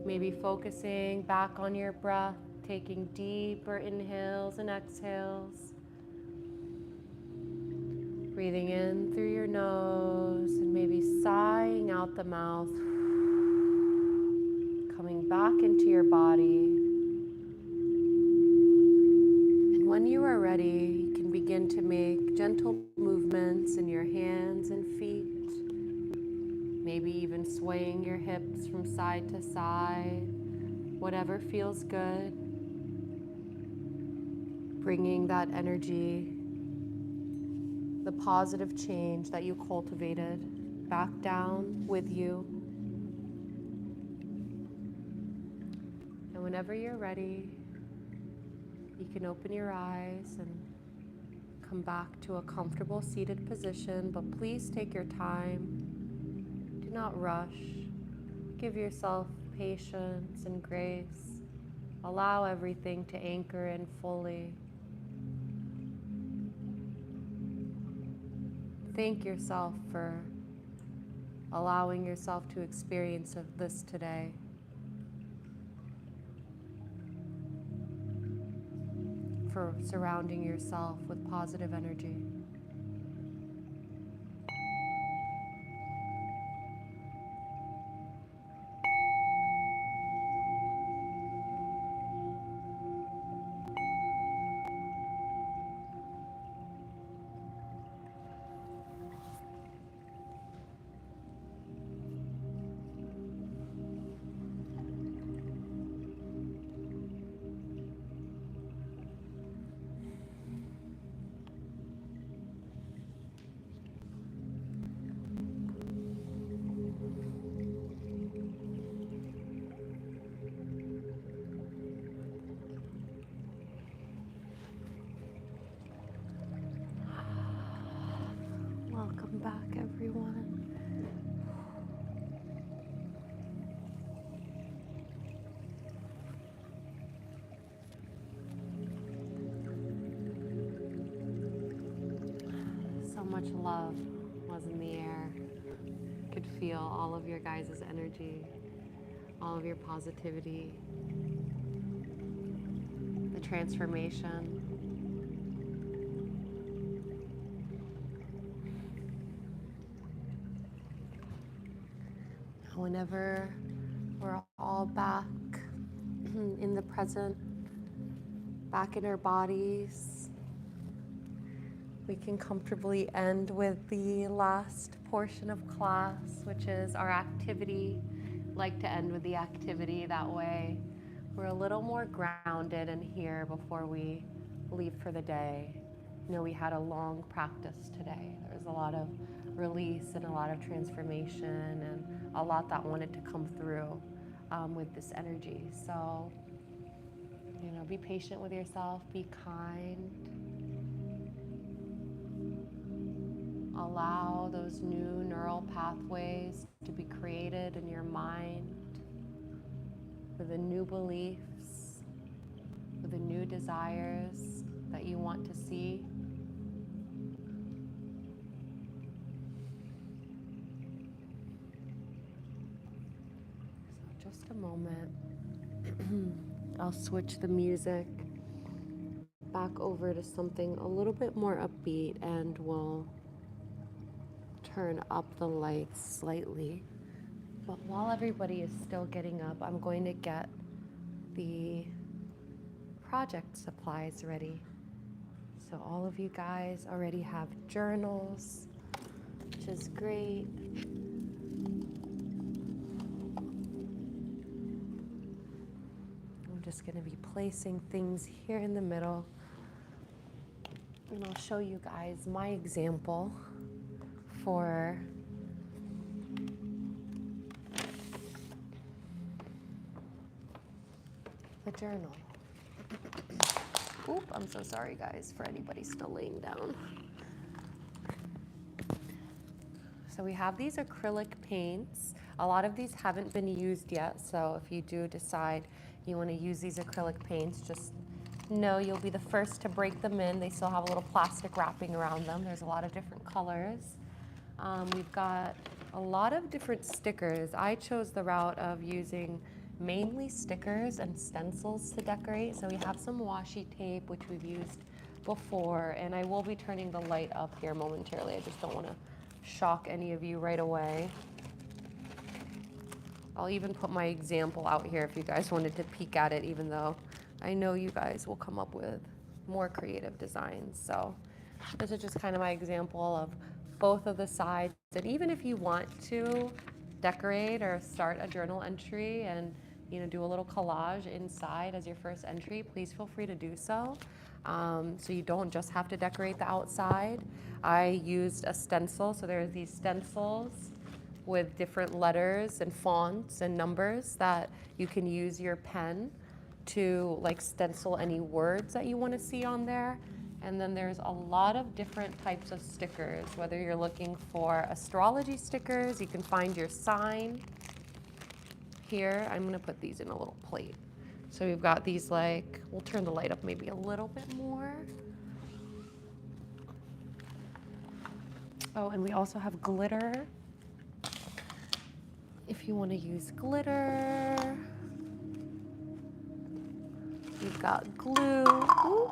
Maybe focusing back on your breath, taking deeper inhales and exhales. Breathing in through your nose and maybe sighing out the mouth. Coming back into your body. And when you are ready, you can begin to make gentle movements in your hands and feet. Maybe even swaying your hips from side to side, whatever feels good. Bringing that energy, the positive change that you cultivated, back down with you. And whenever you're ready, you can open your eyes and come back to a comfortable seated position, but please take your time. Do not rush. Give yourself patience and grace. Allow everything to anchor in fully. Thank yourself for allowing yourself to experience this today. For surrounding yourself with positive energy. Welcome back, everyone. So much love was in the air. Could feel all of your guys' energy, all of your positivity, the transformation. Whenever we're all back in the present, back in our bodies, we can comfortably end with the last portion of class, which is our activity. I like to end with the activity. That way we're a little more grounded in here before we leave for the day. You know, we had a long practice today. There was a lot of release and a lot of transformation and a lot that wanted to come through with this energy. So, you know, be patient with yourself, be kind. Allow those new neural pathways to be created in your mind with the new beliefs, with the new desires that you want to see. So just a moment. I'll switch the music back over to something a little bit more upbeat, and we'll turn up the lights slightly. But while everybody is still getting up, I'm going to get the project supplies ready. So all of you guys already have journals, which is great. I'm just going to be placing things here in the middle. And I'll show you guys my example for the journal. Oop, I'm so sorry guys for anybody still laying down. So we have these acrylic paints. A lot of these haven't been used yet, so if you do decide you want to use these acrylic paints, just know you'll be the first to break them in. They still have a little plastic wrapping around them. There's a lot of different colors. We've got a lot of different stickers. I chose the route of using mainly stickers and stencils to decorate. So we have some washi tape, which we've used before, and I will be turning the light up here momentarily. I just don't want to shock any of you right away. I'll even put my example out here if you guys wanted to peek at it, even though I know you guys will come up with more creative designs. So this is just kind of my example of both of the sides. And even if you want to decorate or start a journal entry and do a little collage inside as your first entry, please feel free to do so. So you don't just have to decorate the outside. I used a stencil, so there's these stencils with different letters and fonts and numbers that you can use your pen to like stencil any words that you want to see on there. And then there's a lot of different types of stickers, whether you're looking for astrology stickers, you can find your sign. Here, I'm gonna put these in a little plate. So we've got these we'll turn the light up maybe a little bit more. Oh, and we also have glitter. If you want to use glitter, we've got glue. Ooh.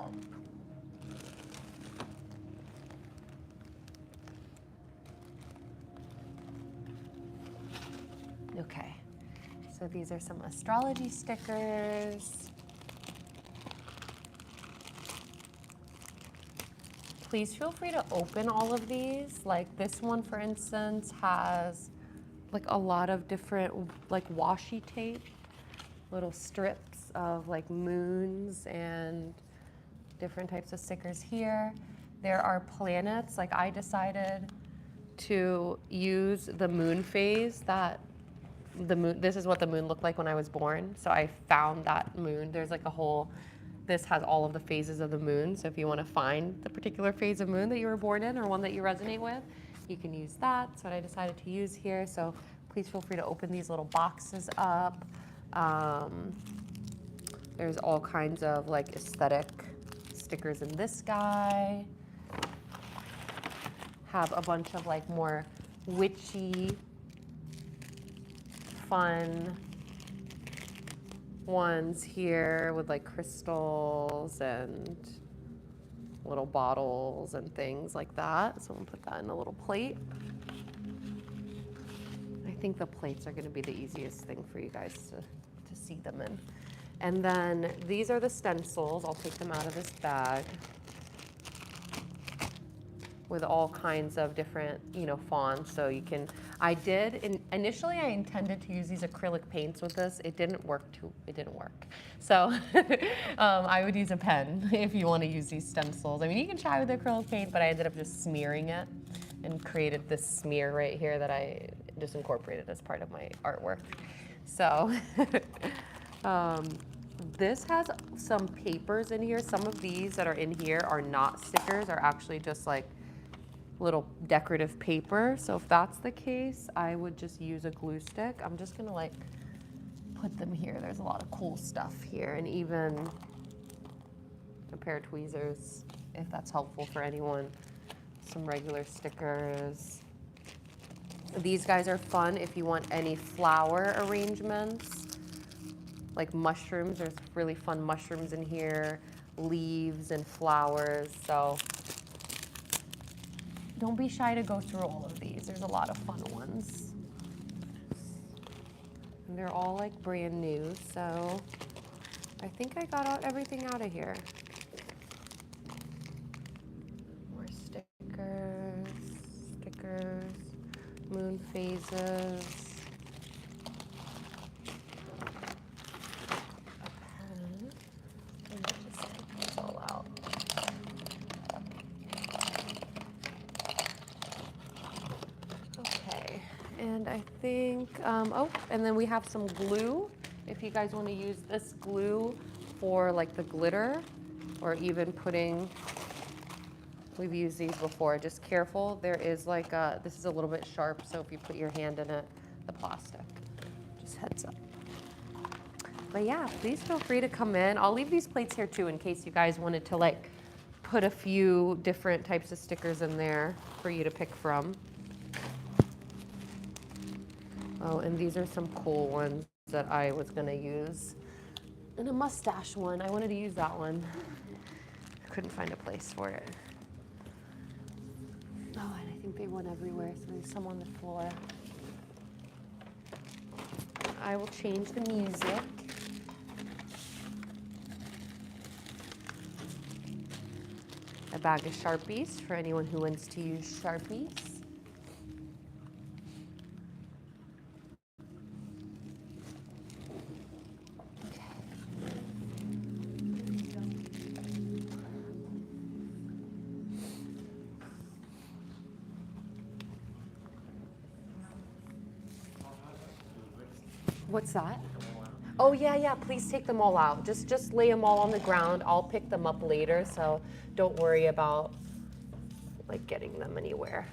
Okay, so these are some astrology stickers. Please feel free to open all of these. Like this one, for instance, has like a lot of different like washi tape, little strips of like moons and different types of stickers here. There are planets. Like I decided to use the moon phase that the moon, this is what the moon looked like when I was born. So I found that moon. There's like a whole, this has all of the phases of the moon. So if you want to find the particular phase of moon that you were born in or one that you resonate with, you can use that. That's what I decided to use here. So please feel free to open these little boxes up. There's all kinds of like aesthetic stickers in this guy. Have a bunch of like more witchy, fun ones here with like crystals and little bottles and things like that. So I'm gonna put that in a little plate. I think the plates are gonna be the easiest thing for you guys to see them in. And then these are the stencils. I'll take them out of this bag with all kinds of different, fonts. So you can, initially I intended to use these acrylic paints with this. It didn't work. So I would use a pen if you want to use these stencils. I mean, you can try with acrylic paint, but I ended up just smearing it and created this smear right here that I just incorporated as part of my artwork. So this has some papers in here. Some of these that are in here are not stickers, are actually just like little decorative paper. So if that's the case, I would just use a glue stick. I'm just gonna like put them here. There's a lot of cool stuff here, and even a pair of tweezers, if that's helpful for anyone. Some regular stickers. These guys are fun if you want any flower arrangements, like mushrooms. There's really fun mushrooms in here, leaves and flowers. So don't be shy to go through all of these. There's a lot of fun ones. And they're all like brand new, so I think I got everything out of here. More stickers, moon phases. A pen. Let me just take this all out. Okay, and I think, and then we have some glue. If you guys want to use this glue for like the glitter, or even putting, we've used these before, just careful. There is like this is a little bit sharp, so if you put your hand in it, the plastic, just heads up. But yeah, please feel free to come in. I'll leave these plates here too in case you guys wanted to like put a few different types of stickers in there for you to pick from. Oh, and these are some cool ones that I was gonna use. And a mustache one, I wanted to use that one. Couldn't find a place for it. Oh, and I think they went everywhere, so there's some on the floor. I will change the music. A bag of Sharpies for anyone who wants to use Sharpies. What's that? Oh yeah, please take them all out. Just lay them all on the ground. I'll pick them up later, so don't worry about like getting them anywhere.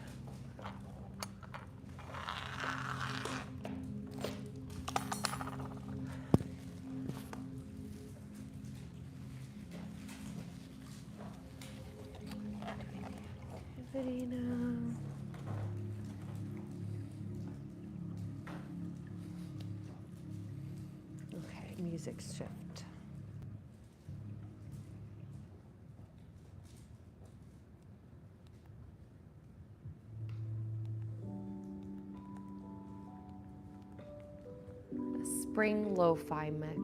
Activity now. Okay, music shift. A spring lo-fi mix.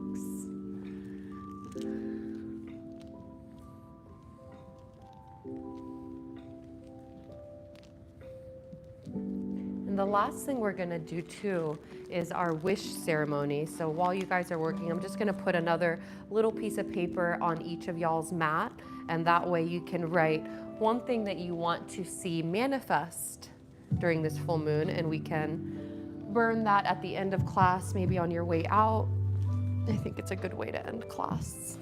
And the last thing we're gonna do too is our wish ceremony. So while you guys are working, I'm just gonna put another little piece of paper on each of y'all's mat, and that way you can write one thing that you want to see manifest during this full moon, and we can burn that at the end of class, maybe on your way out. I think it's a good way to end class.